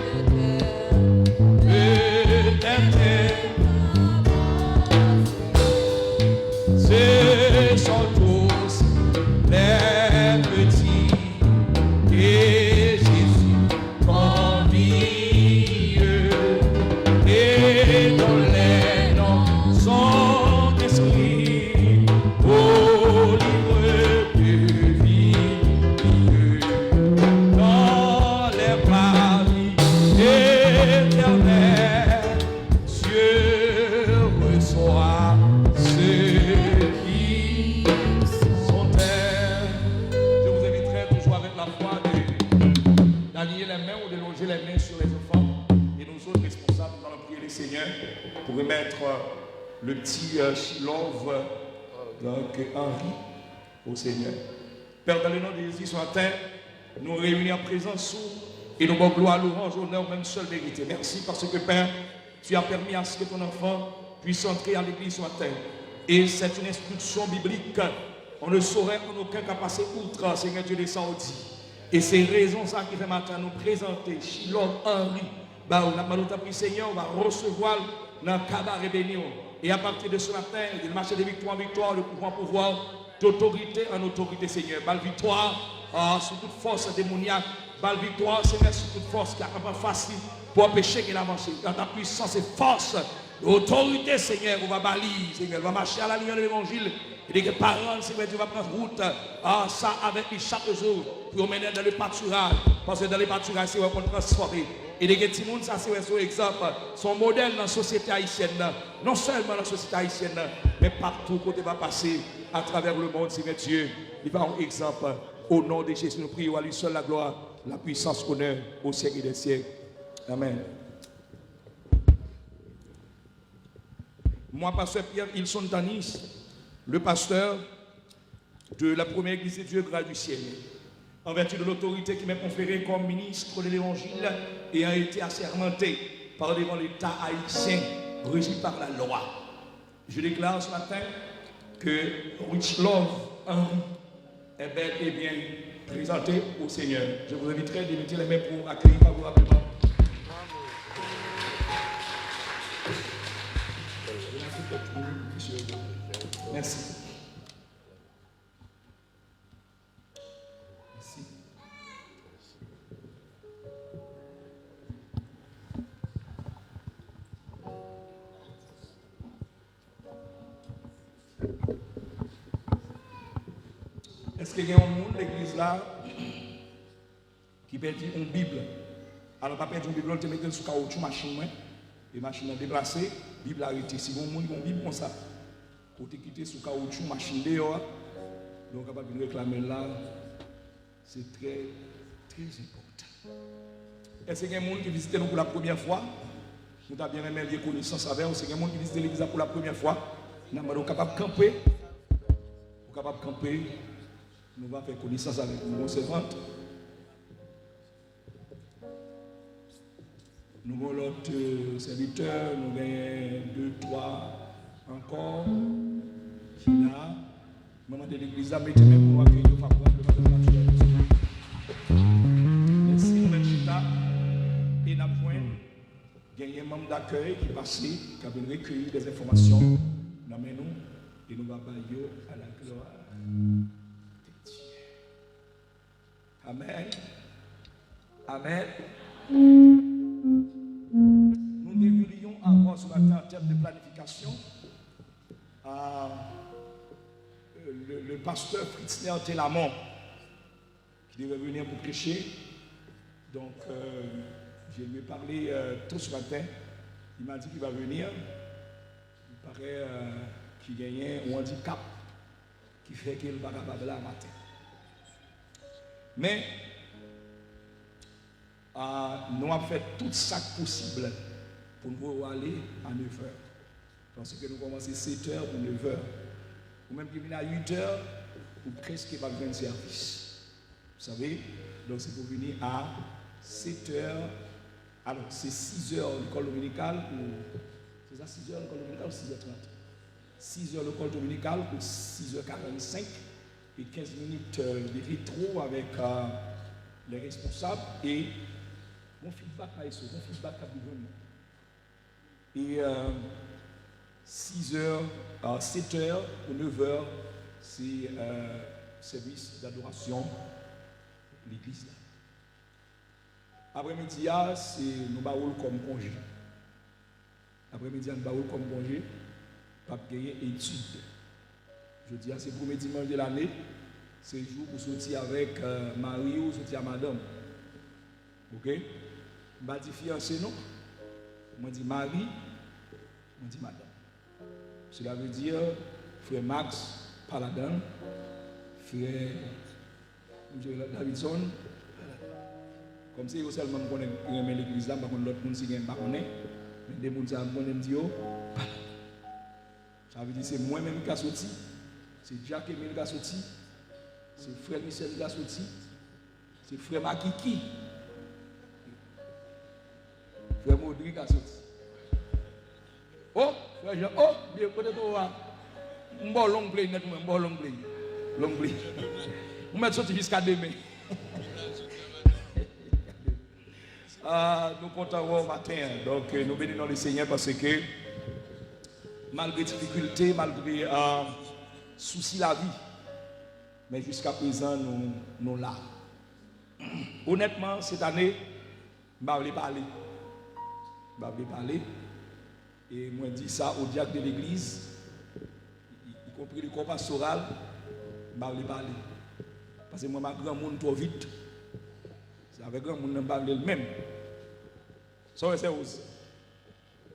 B: sur les enfants. Et nous autres responsables, nous allons prier les seigneurs pour remettre le petit Shilov, donc Henri, au Seigneur. Père, dans le nom de Jésus, ce matin, nous réunis en présence et nous donnons gloire, louange, honneur, même seul vérité. Merci parce que Père, tu as permis à ce que ton enfant puisse entrer à l'église ce matin. Et c'est une instruction biblique. On ne saurait en aucun cas passer outre, Seigneur Dieu descendit. Et c'est raison ça qui fait matin nous présenter Shilov Henri. On a demandé au Seigneur, on va recevoir dans le cabaret béni. Et à partir de ce matin, il marche de victoire en victoire, de pouvoir en pouvoir, d'autorité en autorité, Seigneur. Balle victoire sur toute force démoniaque. Balle victoire, Seigneur, sur toute force qui n'est pas facile pour empêcher qu'elle avance. Dans ta puissance et force, autorité, Seigneur, on va baliser, Seigneur, on va marcher à la lumière de l'évangile. Et des parents, Seigneur, tu vas prendre route, ça avec lui chaque jour, pour mener dans le pâturage. Parce que dans le pâturage, c'est où on transformer. Et des petits monde, ça c'est son exemple, son modèle dans la société haïtienne. Non seulement dans la société haïtienne, mais partout où il va passer à travers le monde, Seigneur Dieu. Il va un exemple. Au nom de Jésus, nous prions à lui seul la gloire, la puissance, l'honneur au siècle des siècles. Amen. Moi, pasteur Pierre Ilson Tanis, le pasteur de la première église de Dieu, Grâce du ciel, en vertu de l'autorité qui m'est conférée comme ministre de l'évangile et a été assermenté par devant l'État haïtien, régi par la loi. Je déclare ce matin que Rich Love Henri est bel et bien présenté au Seigneur. Je vous inviterai à débuter les mains pour accueillir favorablement. Merci. Merci. Est-ce qu'il y a un monde, l'église là, qui perd une Bible? Alors, pas perdre une Bible, on te met sur caoutchouc, machine, et machine à déplacer, Bible arrêtée. Si vous avez une Bible comme ça, pour te quitter sur caoutchouc, machine dehors, donc on va venir réclamer là, c'est très, très important. Est-ce qu'il y a un monde qui visite nous pour la première fois? Nous avons bien aimé les connaissances avec vous. Est-ce qu'il y a un monde qui visite l'église pour la première fois? Nous sommes capables de camper. Nous sommes capables de camper. Nous allons faire connaissance avec nos servantes. Nous avons l'autre serviteur, nous avons 2, 3 encore qui là. Maman de l'église a mis même pour accueillir favorablement. Merci, nous chita et nous avons gagné un membre d'accueil qui passe, qui a venu recueillir des informations. Nous avons et nous allons à la gloire. Amen. Amen. Nous devrions avoir ce matin en termes de planification le pasteur Fritzner Telamont qui devait venir pour prêcher. Donc, je lui ai parlé tout ce matin. Il m'a dit qu'il va venir. Il paraît qu'il gagnait un handicap qui fait qu'il va capable là matin. Mais nous avons fait tout ça possible pour nous aller à 9h. Parce que nous commençons 7h ou 9h. Ou même qui vient à 8h, ou presque pas besoin de service. Vous savez? Donc c'est pour venir à 7h. Alors c'est 6h l'école dominicale. C'est ça 6h l'école dominicale ou 6h30? 6h l'école dominicale ou 6h45. Et 15 minutes de rétro avec les responsables et mon feedback à ISO, mon feedback à Bougon. Et 6h, 7h ou 9h, c'est service d'adoration l'église. Après-midi, c'est nous baoul comme congé. Après-midi, nous baoul comme congé, pas gagner études. Je dis, c'est le premier dimanche de l'année, c'est le jour pour sortir avec Marie ou sortir à madame. Ok? Je ne dis pas fiancé, non? Je dis Marie, je dis madame. Cela veut dire frère Max Paladin, frère Davidson, Comme si seulement on connaît l'église là, par contre l'autre monde si gagne pas connaît, mais des monde ça connaît me dit ça veut dire c'est moi-même qui a sorti, c'est Jacques Emile qui a sorti, c'est frère Michel qui a sorti, c'est frère Makiki, frère Maudry qui a sorti. Oh, frère Jean, oh, bien côté toi, on va long play net, on va long play, on va sortir jusqu'à demain. Nous comptons au matin, donc nous bénissons le Seigneur parce que malgré difficultés, malgré soucis la vie, mais jusqu'à présent nous là. Honnêtement, cette année, je vais parler. Et moi je dis ça au diacre de l'église, y compris le corps pastoral, je vais parler. Parce que moi, je grand monde trop vite. C'est avec grand monde qui parle le même. Ça, c'est aussi.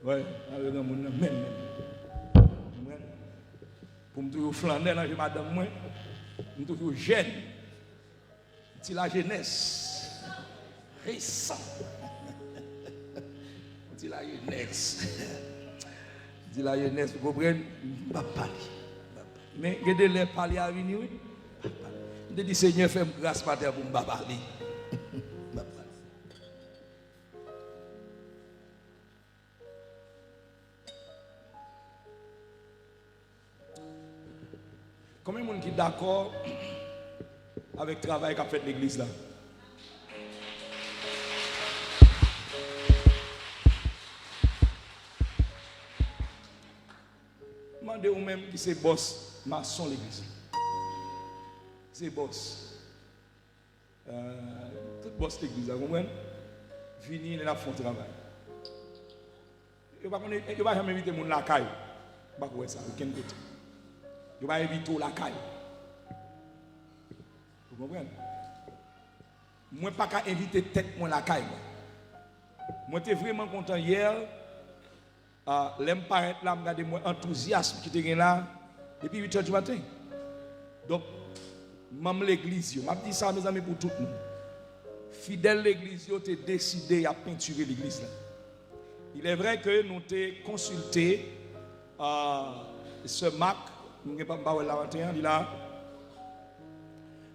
B: Oui, avec grand monde même. Pour me toujours flâner dans madame, moi, je suis toujours jeune. C'est la jeunesse. Récent. C'est la jeunesse. C'est la jeunesse, vous comprenez? Je ne vais pas parler. Mais il y a des parler à venir, oui. Je dis, Seigneur, fais-moi grâce matin pour me parler. Combien de monde qui est d'accord avec le travail qu'a fait l'église là? Demandez vous même qui c'est boss maçon l'église. C'est boss. Tout boss l'église, vous comprenez? Fini, il a fait le travail. Il ne va jamais éviter mon la caille. Il ne va pas ça, aucun côté. Il va éviter la caille. Vous comprenez? Moi, pas qu'à inviter tête moi la caille. Moi, j'étais vraiment content hier. L'aime paraître là, regardez moi enthousiasme qui était là depuis 8h du matin. Donc, même l'église, je dis ça mes amis pour tout le monde. Fidèle l'église, tu as décidé à peinturer l'église là. Il est vrai que nous avons consulté ce Marc, nous n'avons pas parlé là,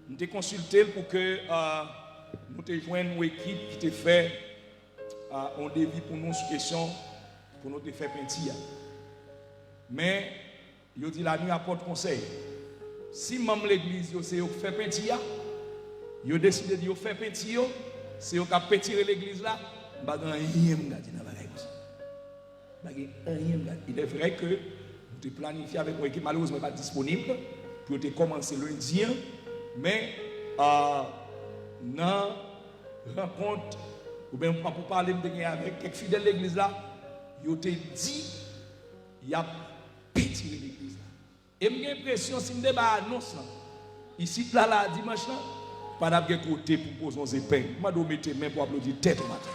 B: nous avons consulté pour que nous te joignions une équipe qui te fait un devis pour nous sur question pour nous te faire peinture. Mais il dit la nuit apporte conseil. Si même l'église c'est fait peinture, il décidé de faire peinture, c'est eux qui peinturer l'église là, pas grand rien gadi dans bagaille comme ça. Il est vrai que nous te planifié avec une équipe malheureusement pas disponible pour te commencer lundi, mais dans rencontre ou bien pour parler avec quelques fidèles de l'église là, il te dit il y a peinturé l'église là. Et j'ai l'impression si je annonce ici là dimanche là, pas d'avoir côté pour poser nos épingles. Je dois mettre main pour applaudir tête au matin.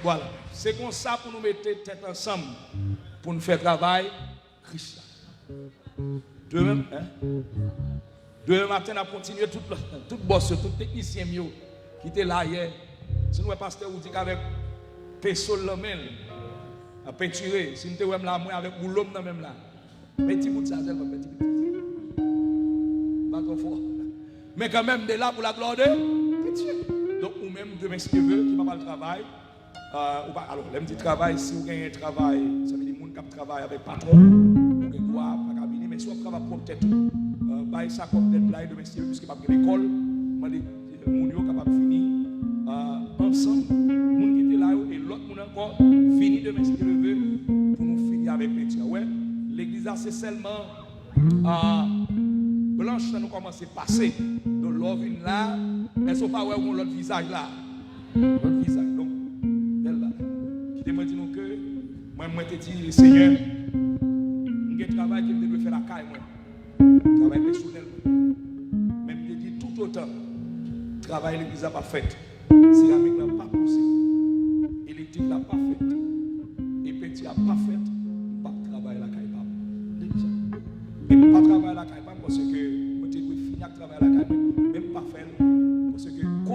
B: Voilà, c'est comme ça pour nous mettre tête ensemble pour nous faire travail Christ. Demain matin, on a continué tout boss, tout technicien qui était là hier. Si nous, pasteur, vous dit qu'avec pinceau la main, à peinturer, si nous sommes là, avec boulot même là. Petit bout de ça, petit bout. Pas trop fort. Mais quand même, de là pour la gloire de Dieu. Donc, ou même demain, si tu veux, qui va pas le travail. Alors, l'aime dit travail, si vous avez un travail, ça veut dire que vous travaillez avec patron, vous avez droit à cabinet, mais si vous travaillez pour tête, ça comme tête là, demain, si vous puisque pas l'école, vous avez capable de finir ensemble, vous qui était là, et l'autre monde encore, finir demain, si vous veut, pour nous finir avec peinture. Ouais, l'église, c'est seulement blanche, ça nous commence à passer. Donc, l'autre là, elles ne sont pas ouais, l'autre visage là. L'autre visage. Donc, qui m'a dit que moi te dis Seigneur, j'ai un travail qui me faire la caille moi. Travail personnel. Même te dit tout autant. Travail l'église n'a pas fait. Céramique n'a pas poussé. Électrique n'a pas fait. Et petit n'a pas fait. Pas travailler la caille pas. Et pas travailler la caille pas parce que moi te dis finir travailler la caille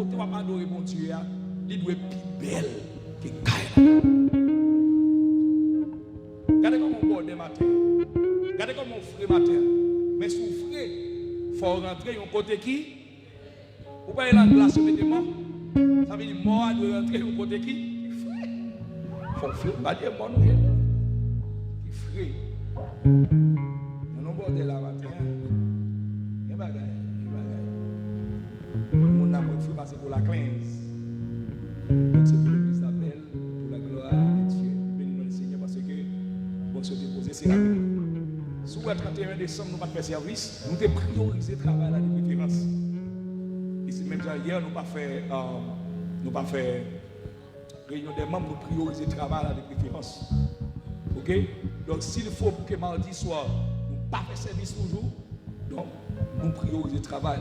B: côté on va adorer mon Dieu, il doit être plus belle que Kaila. Regardez comment on borde matin. Regardez comment on ferait matin. Mais si vous ferez, il faut rentrer un côté qui? Vous voyez la glace, vous mettez mort. Ça veut dire mort doit rentrer un côté qui? Il faut faire. Pas dire mort nous. Il ferait. On borde la matin. Il y a bagaille. Mon amour il faut passer pour la 15. Donc c'est pour l'église d'appel, pour la gloire de Dieu. Bénis le Seigneur parce que bon se déposer c'est rapide. Si le 31 décembre nous pas faire service, nous devons prioriser le travail à la préférence. Ici même hier nous pas fait réunion des membres, nous prioriser le travail à la préférence. OK? Donc s'il faut pour que mardi soir nous pas faire service toujours, donc nous prioriser le travail.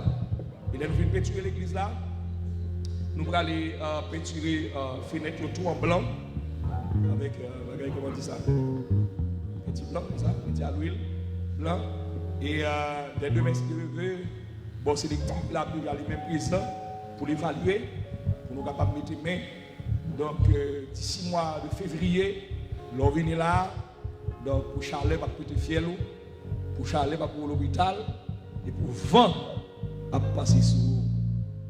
B: Et là nous venons peinturer l'église là. Nous allons aller peinturer fenêtre le tout en blanc avec comment on dit ça? Petit blanc comme ça, petit à l'huile blanc et les deux messieurs de neveu, bon c'est l'équipe là pour aller même président pour l'évaluer pour nous capables de mettre main. Donc d'ici mois de février, l'on vient là donc pour Charles va prêter fiel pour Charles va pour l'hôpital et pour vent à passer sous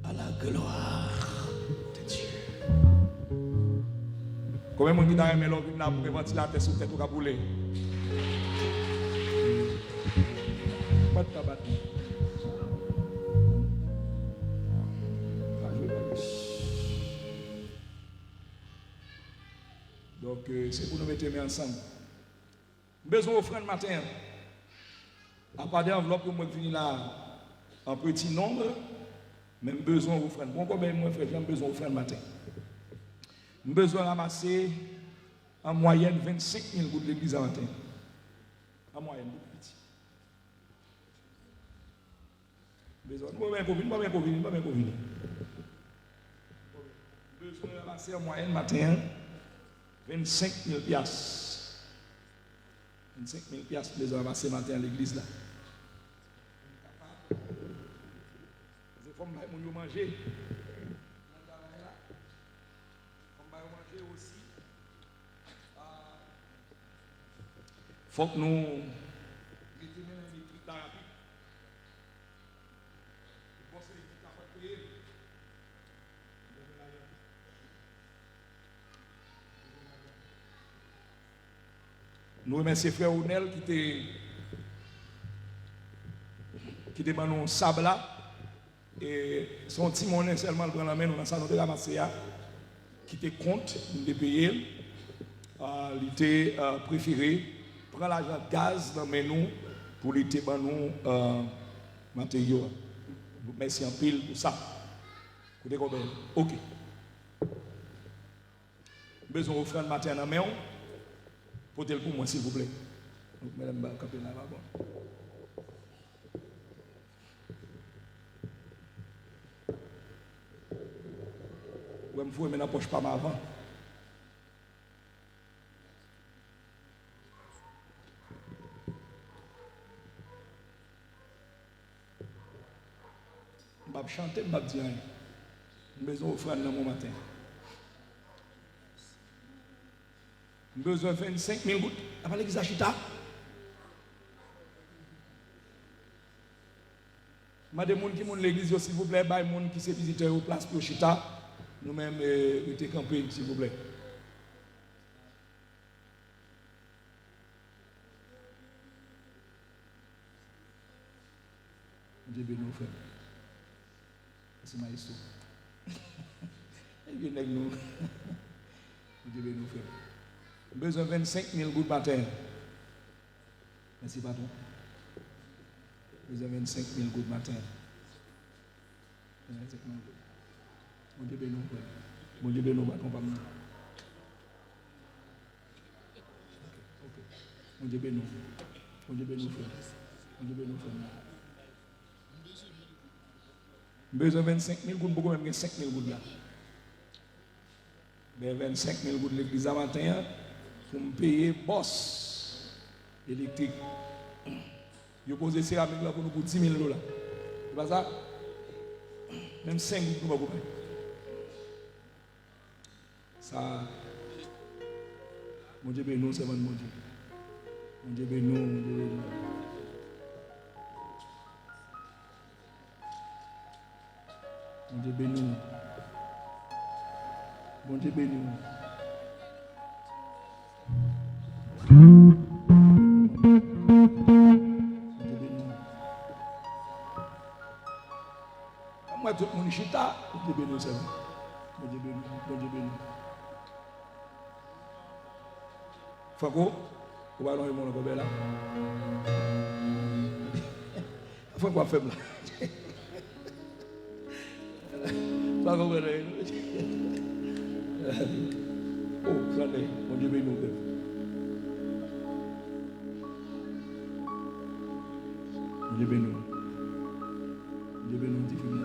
B: à la gloire de Dieu. Combien de gens qui ont là pour ventilateur sous tête ou kabouler? Pas de tabac. Donc c'est pour nous mettre main ensemble. Besoin d'offrande matin. À part des enveloppes pour moi venir là en petit nombre, même besoin d'offrande. Bon, combien moi frère, j'ai besoin d'offrande matin. J'ai besoin de ramasser en moyenne 25 000 gouttes de l'église en matin. En moyenne, petit. Besoin de besoin de ramasser en moyenne matin 25 000 piastres. 25 000 piastres besoin de ramasser matin à l'église là. C'est comme nous manger. Aussi. Faut que nous mettions les trucs là rapide. Nous remercions frère Ounel qui était dans nos sable là et son petit monnaie seulement prend la main dans sa note de ramasser qui était compte de payer il était préféré prendre l'argent de gaz dans nous pour l'été dans nous matériaux. Merci en pile pour ça. OK. Besoin d'offrande matin dans main. Portez-le pour moi s'il vous plaît. Donc madame capitaine là bon. Ouais, me faut mais n'approche pas ma avant. Je vais chanter, je vais dire rien. Besoin d'offrande dans mon matin. Besoin de 25 000 gouttes. Après l'église Achita. Madame, qui monte l'église, s'il vous plaît, bah, monde qui s'est visiteur au place pour Chita. Nous-mêmes, nous sommes campés, s'il vous plaît. Dieu bénisse nos frères. C'est maïsto. Dieu bénisse nous. Dieu bénisse nos frères. Besoin de 25 000 gouttes matin. Merci, patron. Besoin de 25 000 gouttes matin. 25 000 gouttes. Mon Dieu bénisse nous. Mon Dieu bénisse nous, patron, pas moi. Mon Dieu bénisse nous. Mon Dieu bénisse nous, frère. Mon Dieu bénisse nous, frère. Besoin de 25 000 gouttes, beaucoup même 5 000 gouttes là. Mais 25 000 gouttes l'église à matin. Pour me payer boss électrique. Je pose céramique là pour nous pour 10 000 $. C'est pas ça? Même 5 nous pas couper. Ça, mon Dieu béni, c'est mon Dieu. Mon Dieu béni, mon Dieu béni. Mon Dieu béni. Mon Dieu béni. Moi, tout le monde chita, mon Dieu béni, c'est bon. Mon Dieu béni, mon Dieu béni. Franco, on va aller mon là. Franco a fait là. Franco, oh, attendez, mon Dieu béni. Mon Dieu béni. Dieu béni, Dieu béni.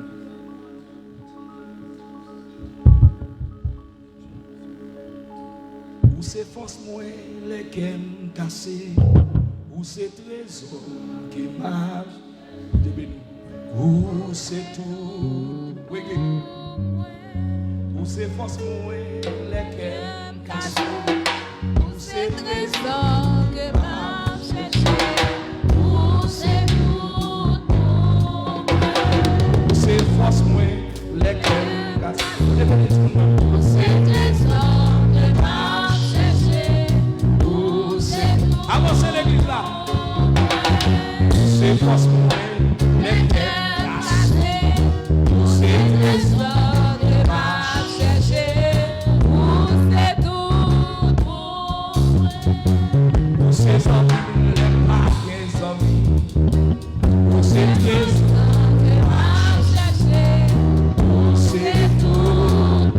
B: Où c'est force moins les qu'aiment casser, où c'est trésor qui marche, Dieu béni. Où c'est tout, où c'est force moins les qu'aiment casser, où c'est trésor qui marche, où c'est tout, où c'est force moins les qu'aiment casser, où c'est trésor qui marche. Avancez l'église là. C'est force pour les cassés. C'est trésor de ma chercher. C'est tout pour ces amis, les marques amis. C'est trésor de ma chercher. C'est tout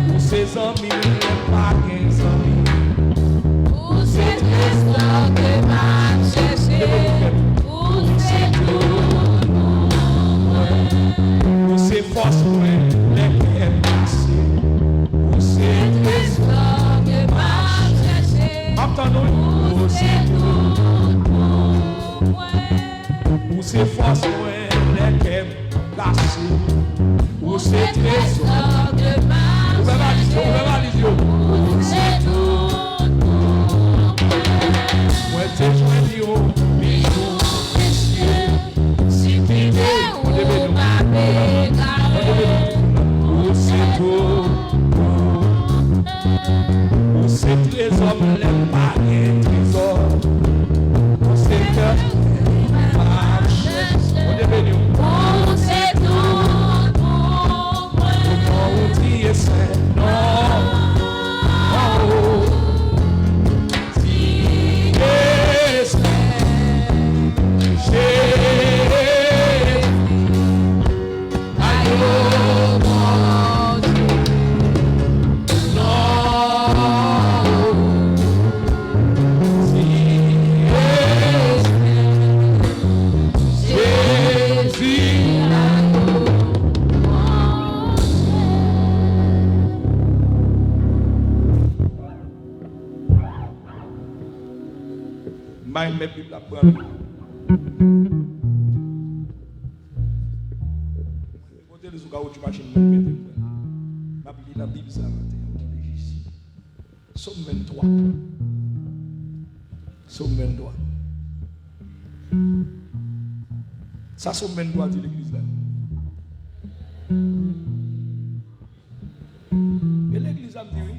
B: pour ces amis, les marques amis. C'est trésor que m'a cherché, pour c'est tout, pour c'est force pour les pieds passés, pour c'est trésor que m'a cherché, pour c'est tout, pour c'est force pour les pieds passés, pour c'est trésor que m'a cherché, pour c'est tout. C'est joyeux, bijou précieux. Si tu es où ma où c'est tout, où c'est trésor, les paris trésor, où c'est que marche, on est venu, où c'est tout, comment on dit c'est non. Mais puis la prendre. Côté de souka tu machine mettre. M'a lit la Bible ça matin dans l'église. Somme 23. Somme 23. Ça Somme 23 dit l'église là. Et l'église a dit oui.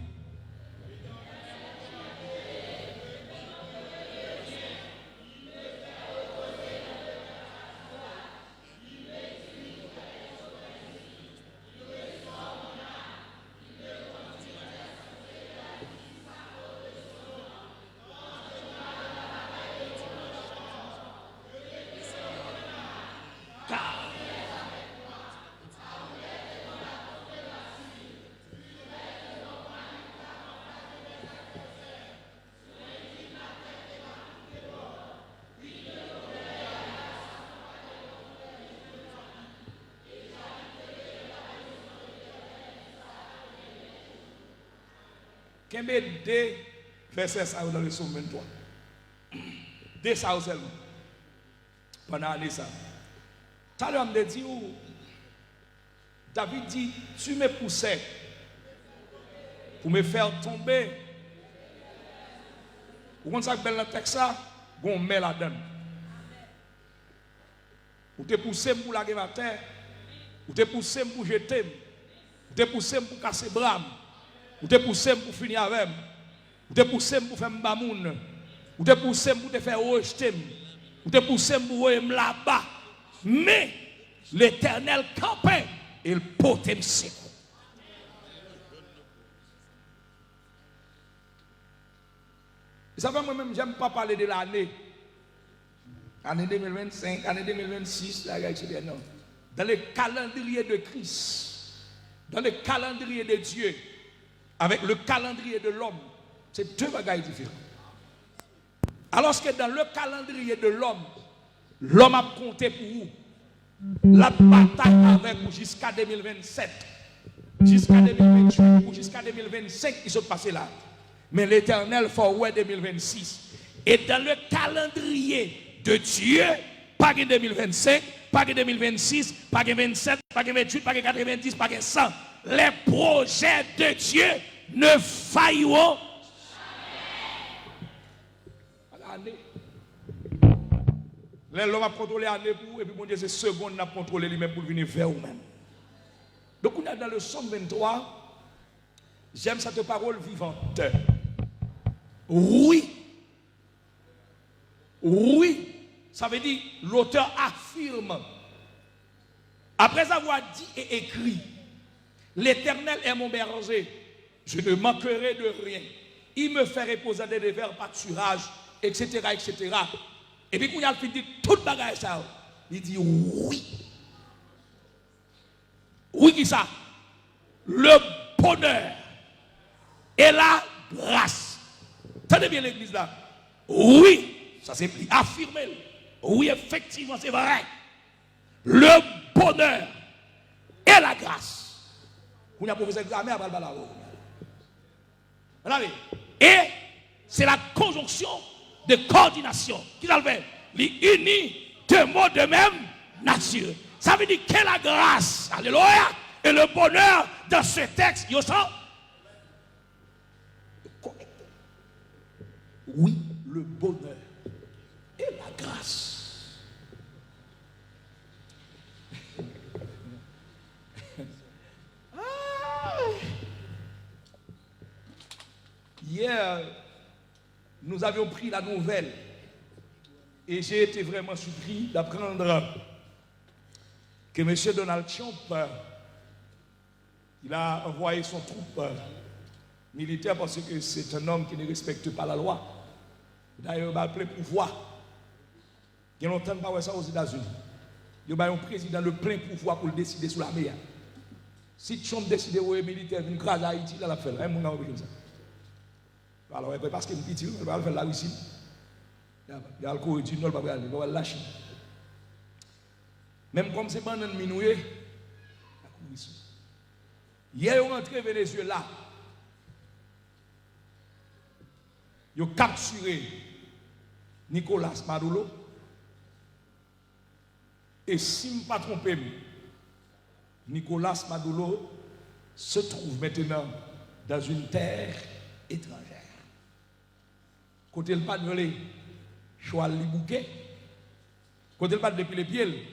B: Qu'est-ce que deux versets ça dans le Somme 23? Deux ça seulement. Pendant l'année ça. Tout à l'heure, je me dit, David dit, tu me poussais pour me faire tomber. Vous comprenez ça que dans le texte là, on met là-dedans. Vous te poussé pour la guerre à terre, vous te poussé pour jeter, vous te poussé pour casser bras, vous te poussé pour finir avec, vous te poussé pour faire bamoun, vous te poussé pour te faire rejeter, vous te poussé pour voir là-bas. Mais l'Éternel campait et il portait me secours. Vous savez, moi-même, j'aime pas parler de l'année. Année 2025, année 2026, etc. Non. Dans le calendrier de Christ, dans le calendrier de Dieu, avec le calendrier de l'homme, c'est deux bagages différents. Alors que dans le calendrier de l'homme, l'homme a compté pour vous la bataille avec vous jusqu'à 2027, jusqu'à 2028 ou jusqu'à 2025 qui se passait là. Mais l'Éternel forward 2026. Et dans le calendrier de Dieu, pas que 2025, pas que 2026, pas que 27, pas que 28, pas que 90, pas que 100. Les projets de Dieu ne failleront jamais. L'homme a contrôlé l'année pour, et puis mon Dieu, c'est seconde n'a contrôlé lui-même pour venir vers vous-même. Donc on est dans le Somme 23, j'aime cette parole vivante. Oui. Oui. Ça veut dire, l'auteur affirme. Après avoir dit et écrit, l'Éternel est mon berger, je ne manquerai de rien. Il me fait reposer des verts pâturage, etc., etc. Et puis, quand il a fini tout le bagage, ça, il dit oui. Oui, qui ça? Le bonheur et la grâce. Tenez bien l'église là. Oui, ça c'est affirmé. Oui, effectivement, c'est vrai. Le bonheur et la grâce. Vous avez professeur grammaire à Balbalao. Et c'est la conjonction de coordination qui a le fait. Les unis deux mots de même nature. Ça veut dire que la grâce, alléluia, et le bonheur dans ce texte, il y a oui, le bonheur et la grâce. Hier, nous avions pris la nouvelle et j'ai été vraiment surpris d'apprendre que M. Donald Trump, il a envoyé son troupe militaire parce que c'est un homme qui ne respecte pas la loi. D'ailleurs, il a plein pouvoir. Il y a longtemps pas ça aux États-Unis. Il y a un président le plein pouvoir pour le décider sur la mer. Si Trump décide de militaire, une grâce à Haïti, il a fait. Un monde comme ça. Alors, parce qu'il est petit, il va faire la Russie. Il y a le Corée du Nord, il va lâcher. Même comme c'est pas un minoué, hier, on est rentré au Venezuela. Ils ont capturé Nicolas Maduro. Et si je ne me pas trompé, Nicolas Maduro se trouve maintenant dans une terre étrangère. Côté le pas de voler, choix les bouquets. Côté le pas depuis les pieds,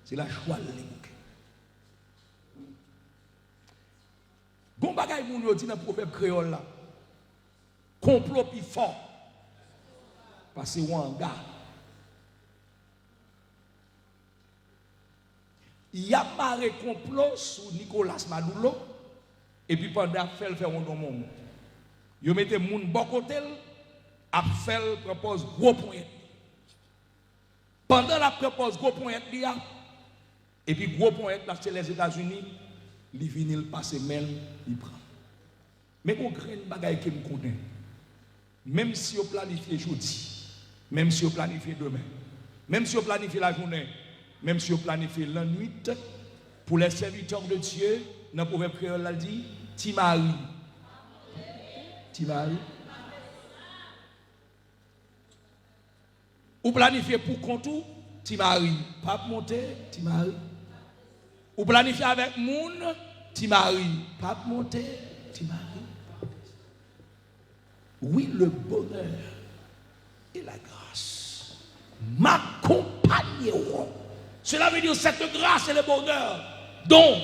B: c'est la choix les bouquets. Bon bagay moun yo dit dans le proverbe créole là. Complot plus fort. Parce que Wanga. Il y a marre complot sur Nicolas Maduro. Et puis pendant faire un don monde. Yo mette moun bon côté. A fait propose gros point. Pendant la propose gros point et puis gros point là c'est les États-Unis, li vini le passer même il prend. Mais on grain bagaille qui me connaît. Même si on planifie aujourd'hui, même si on planifie demain, même si on planifie la journée, même si on planifie la nuit, pour les serviteurs de Dieu, dans le proverbe créole là dit Timari. Timari. Ou planifier pour contour, ti mari, pas monter, ti mari. Ou planifier avec moun, ti mari, pas monter, ti mari. Oui, le bonheur et la grâce m'accompagneront. Cela veut dire cette grâce et le bonheur dont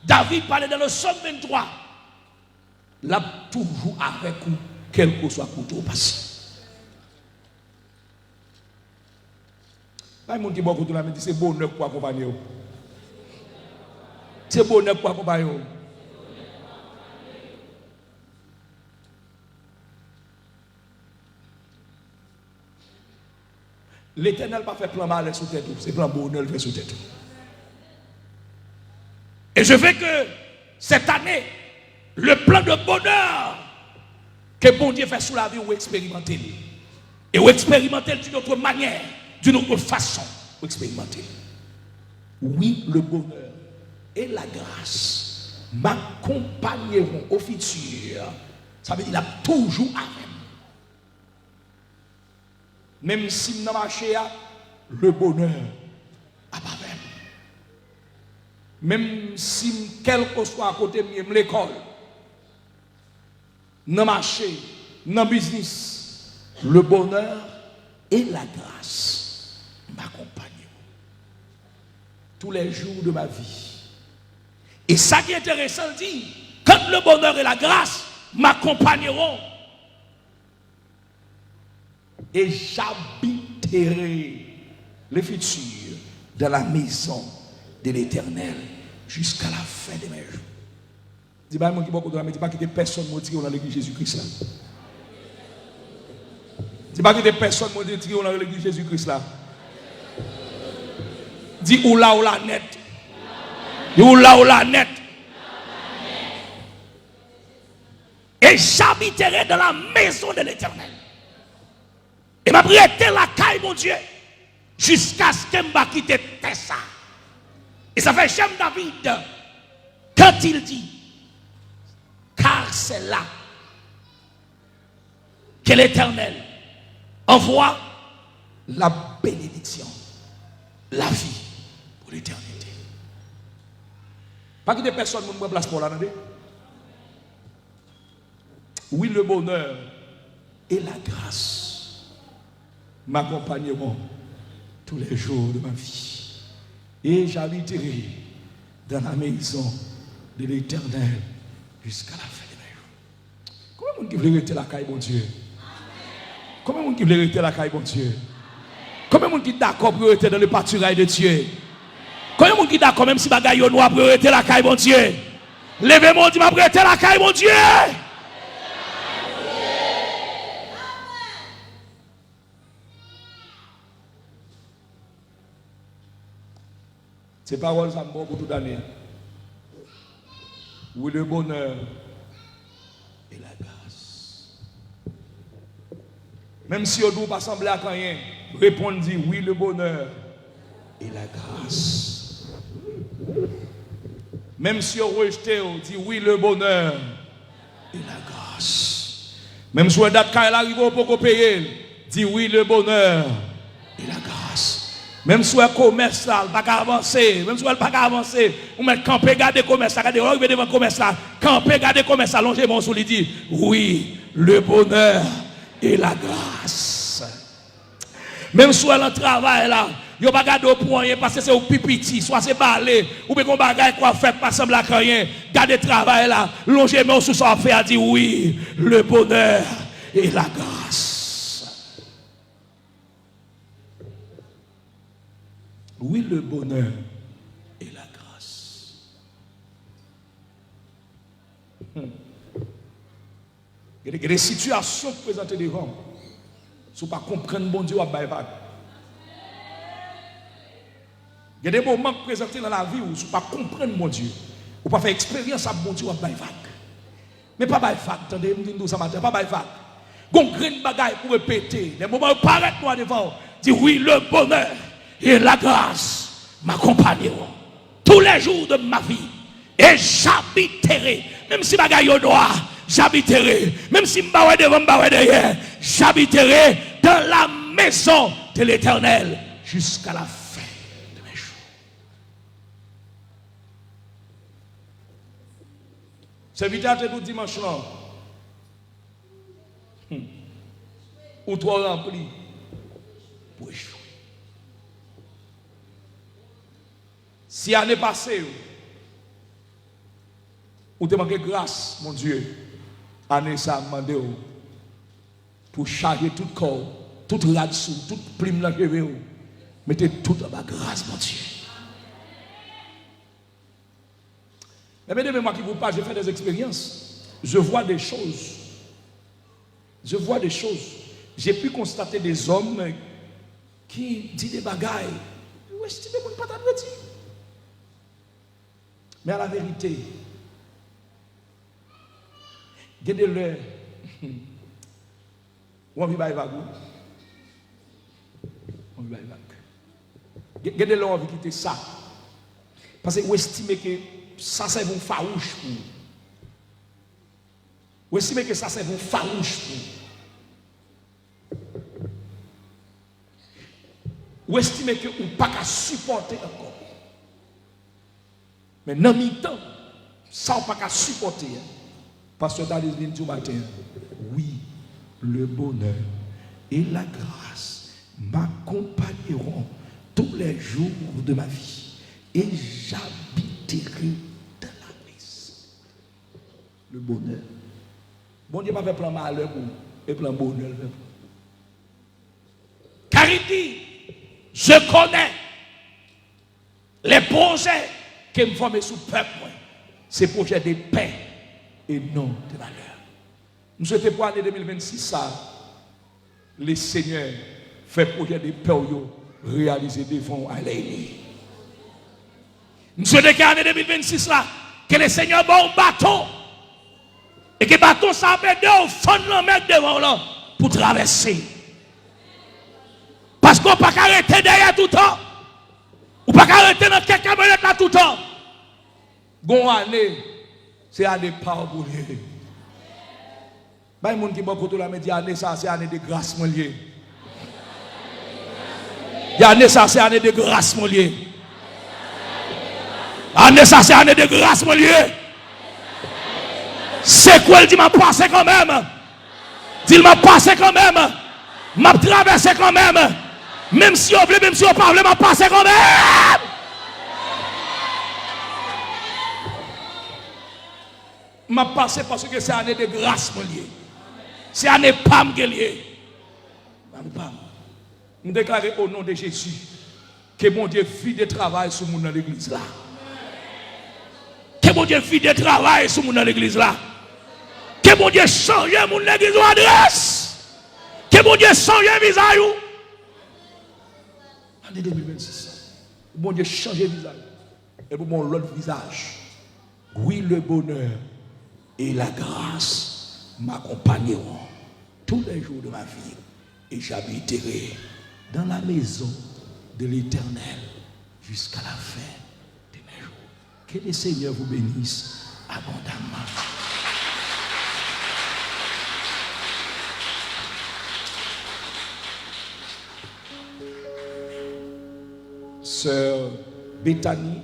B: David parlait dans le psaume 23. Là, toujours avec vous, quel que soit le passé. Là, il dit beaucoup de la médecine, c'est bonheur pour accompagner. C'est bonheur pour accompagner. L'Éternel n'a pas fait plan mal sous tête, c'est plan bonheur le fait sous tête. Et je veux que cette année, le plan de bonheur que bon Dieu fait sous la vie, ou expérimenter. Et ou expérimenter d'une autre manière, d'une autre façon, ou expérimenter. Oui, le bonheur et la grâce m'accompagneront au futur. Ça veut dire qu'il a toujours avec. Même si je marche, le bonheur a pas même si quel que soit à côté de l'école, dans le marché, dans le business, le bonheur et la grâce m'accompagnent tous les jours de ma vie. Et ça qui est intéressant, dit, quand le bonheur et la grâce m'accompagneront, et j'habiterai le futur dans la maison de l'Éternel jusqu'à la fin de mes jours. Dis pas moi qui beaucoup de la dis pas que personne m'a tiré dans l'église Jésus-Christ là. Dis pas que personne m'a tiré dans l'église Jésus-Christ là. Dis ou là net. Dis ou là net. Et j'habiterai dans la maison de l'Éternel. Et m'a prêté la caille, mon Dieu, jusqu'à ce que je quitte ça. Et ça fait j'aime David quand il dit, car c'est là que l'Éternel envoie la bénédiction, la vie pour l'éternité. Pas que des personnes ne me place pour la demander. Oui, le bonheur et la grâce m'accompagneront tous les jours de ma vie. Et j'habiterai dans la maison de l'Éternel jusqu'à la fin de mes jours. Comment est-ce que vous voulez rester la caille, mon Dieu? Comment est-ce que vous voulez rester la caille, mon Dieu? Comment est-ce que vous êtes d'accord pour rester dans le pâturage de Dieu? Comment est-ce que vous êtes d'accord même si bagaille est noir pour rester la caille, mon Dieu? Levez-moi, dis-moi pour rester la caille, mon Dieu! Ces paroles sont bonnes pour toute l'année. Oui, le bonheur et la grâce. Même si on ne doit pas sembler à rien, répondre dit oui, le bonheur et la grâce. Même si on rejette, on dit oui, le bonheur et la grâce. Même si on date quand elle arrive pour payer, dit oui, le bonheur et la grâce. Même si le commerce là, pas avancer, même si elle pas avancer, on met camper garder commerce, garder devant commerce là, camper garder commerce, allonger mon sous lui dit oui, le bonheur et la grâce. Même si elle en travail là, yo pas garder au point parce que c'est au pipiti, soit c'est balai ou bien qu'on bagaille quoi faire pas sembler à rien, garder travail là, longer mon sous ça fait dit oui, le bonheur et la grâce. Oui, le bonheur et la grâce. Il y a des situations présentées devant. Si vous ne comprenez pas, bon Dieu, vous avez vague. Il y a des moments présentés dans la vie où si vous ne comprenez pas, bon Dieu, vous ne pas faire expérience avec bon Dieu, vous avez vague. Mais pas vague, attendez, je me dis ça matin, pas vague. Vous avez une bagaille pour répéter. Les moments où vous paraissez moi devant, dit oui, le bonheur et la grâce m'accompagneront tous les jours de ma vie. Et j'habiterai, même si bagaille au droit, j'habiterai, même si m'baoué devant, m'baoué derrière, j'habiterai dans la maison de l'Éternel jusqu'à la fin de mes jours. Serviteur de tout dimanche là. Ou toi rempli pour échouer. Si l'année passée, ou te manqué grâce, mon Dieu, année ça demandé pour charger tout corps, toute là-dessous, toute prime là que vous mettez tout en bas grâce, mon Dieu. Mais mesdames, moi qui vous parle, j'ai fait des expériences. Je vois des choses. Je vois des choses. J'ai pu constater des hommes qui disent des bagailles. Où est-ce que tu ne peux pas t'admettre? Mais à la vérité, gardez-le. On vit vague. On vit vague. Gardez-le, on vit quitter ça. Parce que vous estimez que ça c'est bon farouche pour vous. Vous estimez que ça c'est bon farouche pour vous. Vous estimez que vous ne pouvez pas supporter encore. Mais dans le temps, ça vous ne pouvez pas supporter. Pasteur Dalis vient du matin. Oui, le bonheur et la grâce m'accompagneront tous les jours de ma vie. Et j'habiterai dans la maison. Le bonheur. Bon Dieu m'a fait plan malheur pour et plan bonheur. Car il dit, je connais les projets qui me forment sous peuple. C'est projets de paix et non de malheur. Nous souhaitons pour l'année 2026 ça. Les seigneurs fait projet de paix réalisé devant l'année. Nous souhaitons que l'année 2026 là, que les seigneurs bon bateau et que le bateau s'appelle au fond de la mer devant là pour traverser. Parce qu'on ne peut pas arrêter derrière tout le temps. On ne peut pas arrêter dans quelques minutes là tout le temps. Bon année, c'est année par pour lui. Il y a des gens qui sont pour la média, année ça c'est année de grâce mon lié. Il y a année ça c'est année de grâce mon lié. Année ça c'est année de grâce mon lié. C'est quoi il dit m'a passé quand même. Dit m'a passé quand même. M'a traversé quand même. Même si on veut, même si on parle, m'a passé quand même. M'a passé parce que c'est année de grâce mon lié. C'est année pam que lié. Nous déclarons au nom de Jésus que mon Dieu vide de travail sur mon dans l'église là. Que mon Dieu vide de travail sur mon dans l'église là. Que mon Dieu change mon église ou adresse. Que mon Dieu change le visage. Année 2026. Mon Dieu change le visage. Et pour mon l'autre visage. Oui, le bonheur et la grâce m'accompagneront tous les jours de ma vie. Et j'habiterai dans la maison de l'Éternel jusqu'à la fin de mes jours. Que le Seigneur vous bénisse abondamment. Sœur Bethany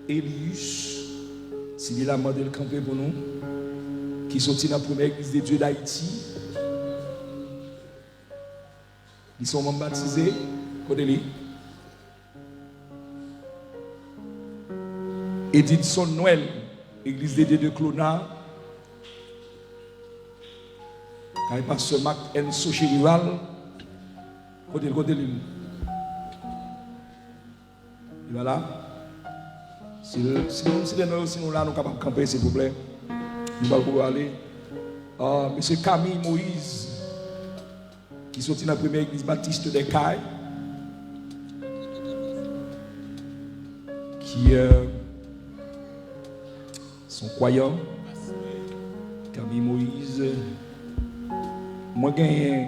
B: Elius, si il a demandé le camper pour nous, qui sont dans la première église de Dieu d'Haïti. Ils sont membres baptisés. Côté-li. Edithson Noël, église de Dieu de Clonard. Quand il passe ce Marc Enso Chérival, côté-li. Et voilà. Si nous là, nous capables de camper, s'il vous plaît. Nous allons pouvoir aller. Monsieur Camille Moïse, qui sortit dans la première église baptiste des Cailles, qui sont croyants. Camille Moïse. Moi, j'ai gagné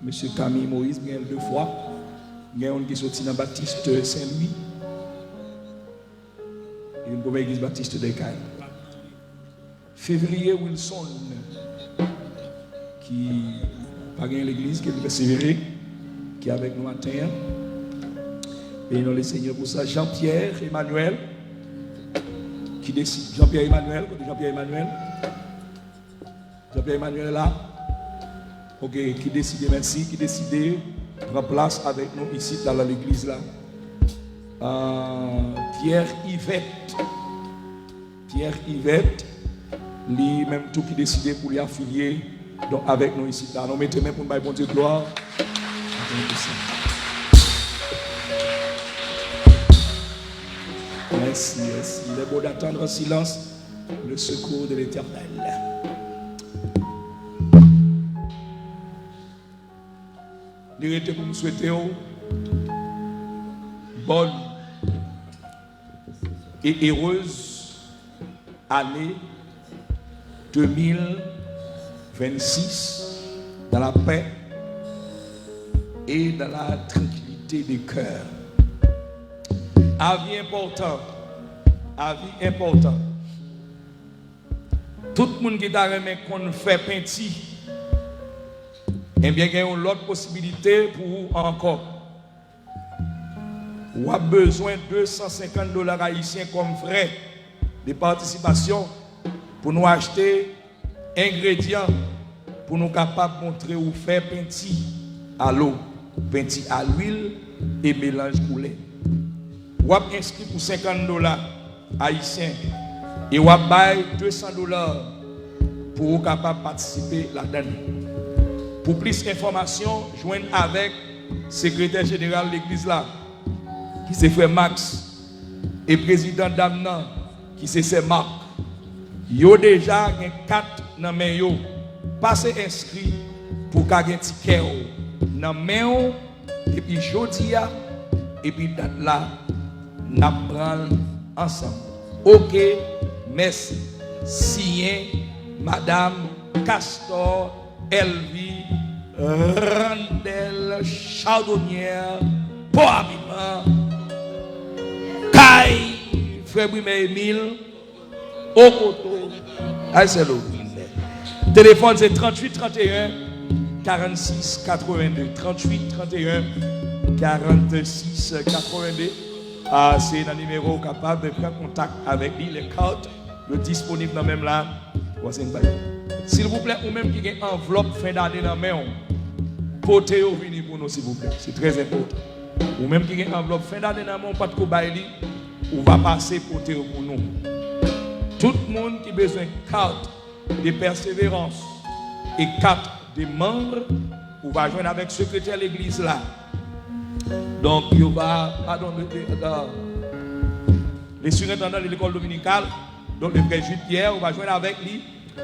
B: monsieur Camille Moïse, j'ai 2 fois. J'ai un qui sorti dans la baptiste Saint-Louis. Et une première église baptiste des Cailles. Février Wilson, qui pas gagné l'église, qui est persévéré, qui est avec nous matin. Et nous le Seigneur pour ça. Jean-Pierre Emmanuel, qui décide. Jean-Pierre Emmanuel, Jean-Pierre Emmanuel. Jean-Pierre Emmanuel est là. Ok, qui décide, merci, qui décide prendre place avec nous ici dans l'église là. Pierre Yvette, lui-même tout qui décidait pour lui affilier donc avec nous ici là. Nous mettons même pour nous bon Dieu gloire. Merci, merci. Il est beau d'attendre en silence le secours de l'Éternel. Il était pour nous souhaiter bonne et heureuse année 2026 dans la paix et dans la tranquillité des cœurs. Avis important. Tout le monde qui t'a remis qu'on fait peinti, eh bien, il y a une autre possibilité pour vous encore. Vous avez besoin de $250 haïtiens comme frais de participation pour nous acheter ingrédients pour nous capables de montrer où faire peinti à l'eau, peinti à l'huile et mélange coulé. Vous avez inscrit pour $50 haïtiens et vous avez $200 pour vous capables de participer là-dedans. Pour plus d'informations, joignez avec le secrétaire général de l'église là, qui c'est frère Max, et président d'Amnan, qui c'est Marc. Yo déjà 4 dans main yo. Passez inscrit pour gagner un ticket dans main et puis jodia et puis date là n'a prendre ensemble. OK, merci. Signé Madame Castor Elvie Randel Chardonnière pour habillement Kai Frère Emile Okoto. Téléphone c'est 38 31 46 82 38 31 46 82. C'est un numéro capable de prendre contact avec lui. Les cartes le disponible dans même là. S'il vous plaît, ou même qui a une enveloppe fin d'année dans la main, portez au venir pour nous s'il vous plaît. C'est très important. Ou même qui a une enveloppe fin d'année dans la main, pas de cobaye, ou va passer porter pour nous. Tout le monde qui a besoin de carte de persévérance et carte de membres, ou va joindre avec le secrétaire de l'église là. Donc, il va, pardon, les surintendants de l'école dominicale, donc le frère Jules Pierre, on va joindre avec lui,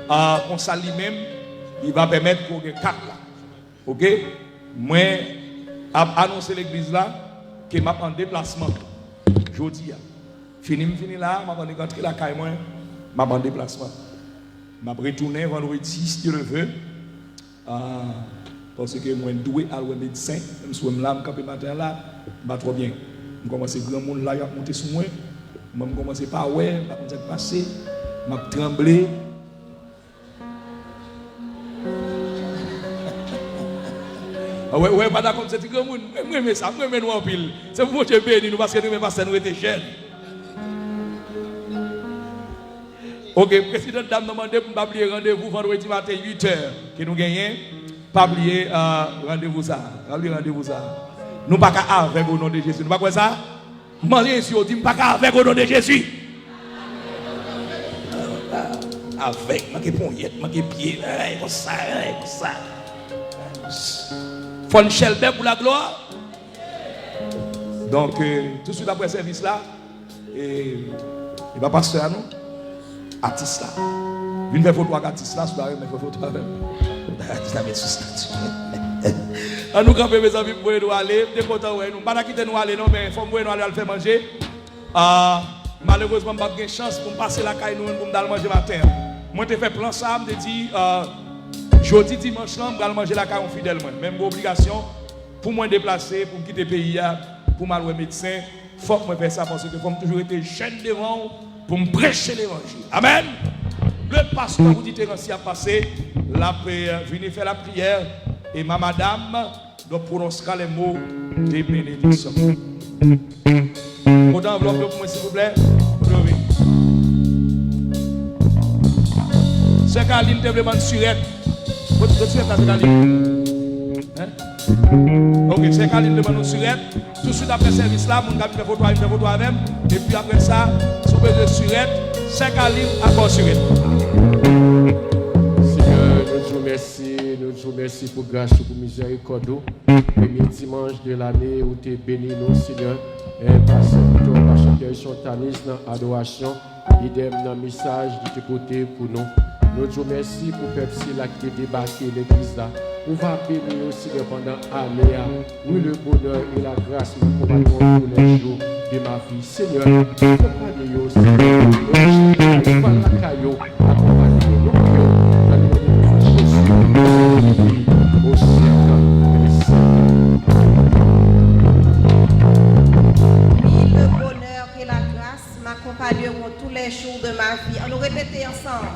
B: on s'allie même, il va permettre pour les 4 là. Ok? Moi, annoncer l'église là, que je suis en déplacement. Jeudi, fini là, je vais rentrer la caille, je suis en déplacement. Je vais retourner vendredi, si Dieu le veut. Parce que moi, je suis doué à le médecin, même si je suis là, je suis matin là, je trop bien. Je commence à grand monde là, il a monté sur moi. Je commence par ouais, je vais passer, je vais trembler. Ouais, pas d'accord, c'est grand monde. Moi, je ça, moi, je nous en pile. C'est pour moi que je bénis nous parce que nous, parce que nous étions jeunes. Ok, président dame demandé pour ne pas oublier rendez-vous vendredi matin 8h que nous gagnons. Pas oublier rendez-vous ça. Rendez-vous ça. Nous pas avec au nom de Jésus. Nous pas quoi ça? Manger ici, on dit pas avec au nom de Jésus. Avec, manquer poignette, manquer pied, comme ça. Fon Shelbert pour la gloire. Donc, tout de suite après le service là, et va passer à nous, artiste là. Une faire photo avec artiste là, mais faire photo avec artiste là, mais sous à nous camper mes amis pour nous aller, des content ouais, nous pas quitter nous aller non, mais faut nous aller faire manger. Malheureusement, pas de chance pour passer la caille nous pour aller manger matin. Moi j'ai fait plan ça, me dit jeudi dimanche là, je vais manger la caille fidèle moi. Même obligation pour moi déplacer, pour quitter le pays pour mal au médecin, faut que moi faire ça parce que comme toujours été jeune devant pour me prêcher l'évangile. Amen. Le pasteur vous dit Terenci a passé, la venez faire la prière et ma madame donc prononcera les mots des bénédictions. Autant enveloppe pour moi, s'il vous plaît. Oui. C'est Caline te demande surette. Votre surette, c'est Caline. Ok, c'est Caline demande une surette. Tout de suite après le service là, mon gars, il fait photo avec. Et puis après ça, si vous voulez surette, c'est Caline encore surette.
D: Seigneur, nous te remercions pour grâce, pour miséricorde. Premier dimanche de l'année où tu es béni, nous, Seigneur. Et par chanter chantanisme dans l'adoration, idem dans le message de tes côtés pour nous. Nous te remercions pour le peuple là qui a débarqué l'église là. On va bénir aussi pendant l'année. Oui, le bonheur et la grâce nous combattons tous les jours de ma vie. Seigneur, accompagnez-nous aussi. Nous allons la caillou, accompagnez-nous dans le nom de Jésus. Au siècle des siècles.
H: Le bonheur et la grâce m'accompagneront tous les jours de ma vie. On nous répétait ensemble.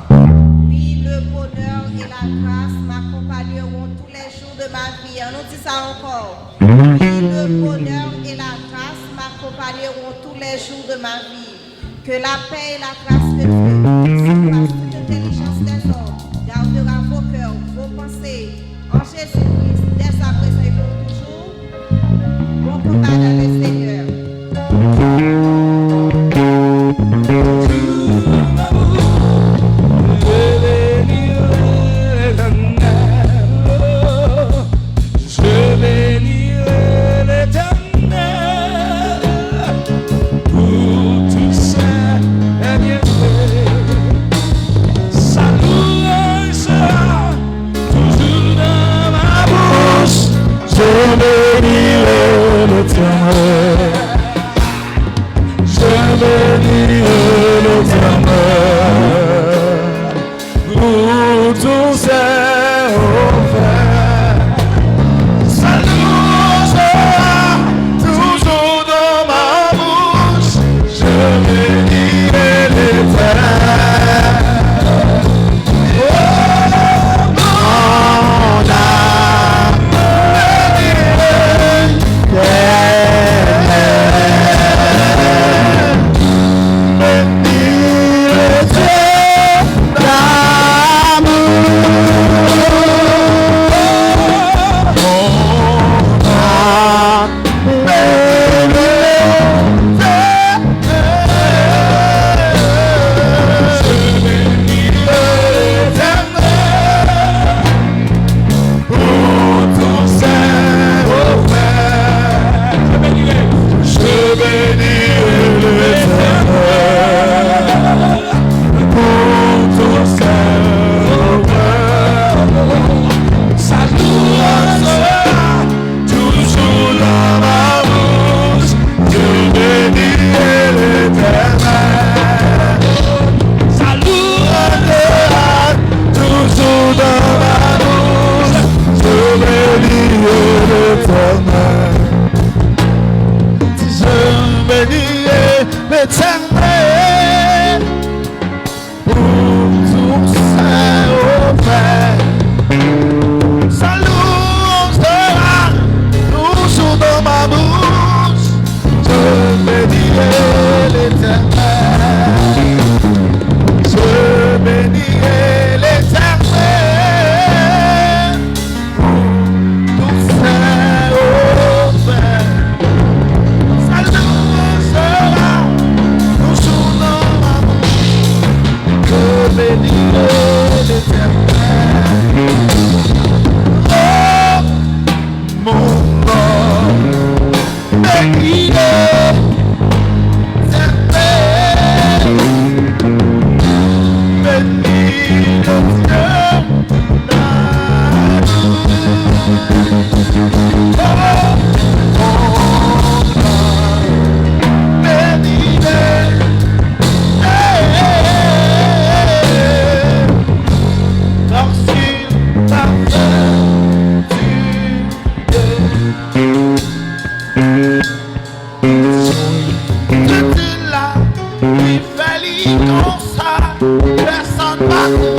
H: Oui, le bonheur et la grâce m'accompagneront tous les jours de ma vie. On nous dit ça encore. Oui, le bonheur et la grâce m'accompagneront tous les jours de ma vie. Que la paix et la grâce de Dieu, surpasse toute intelligence des hommes, gardera vos cœurs, vos pensées en Jésus-Christ, dès à présent et pour toujours. Bon combat dans le Seigneur.
I: Personne va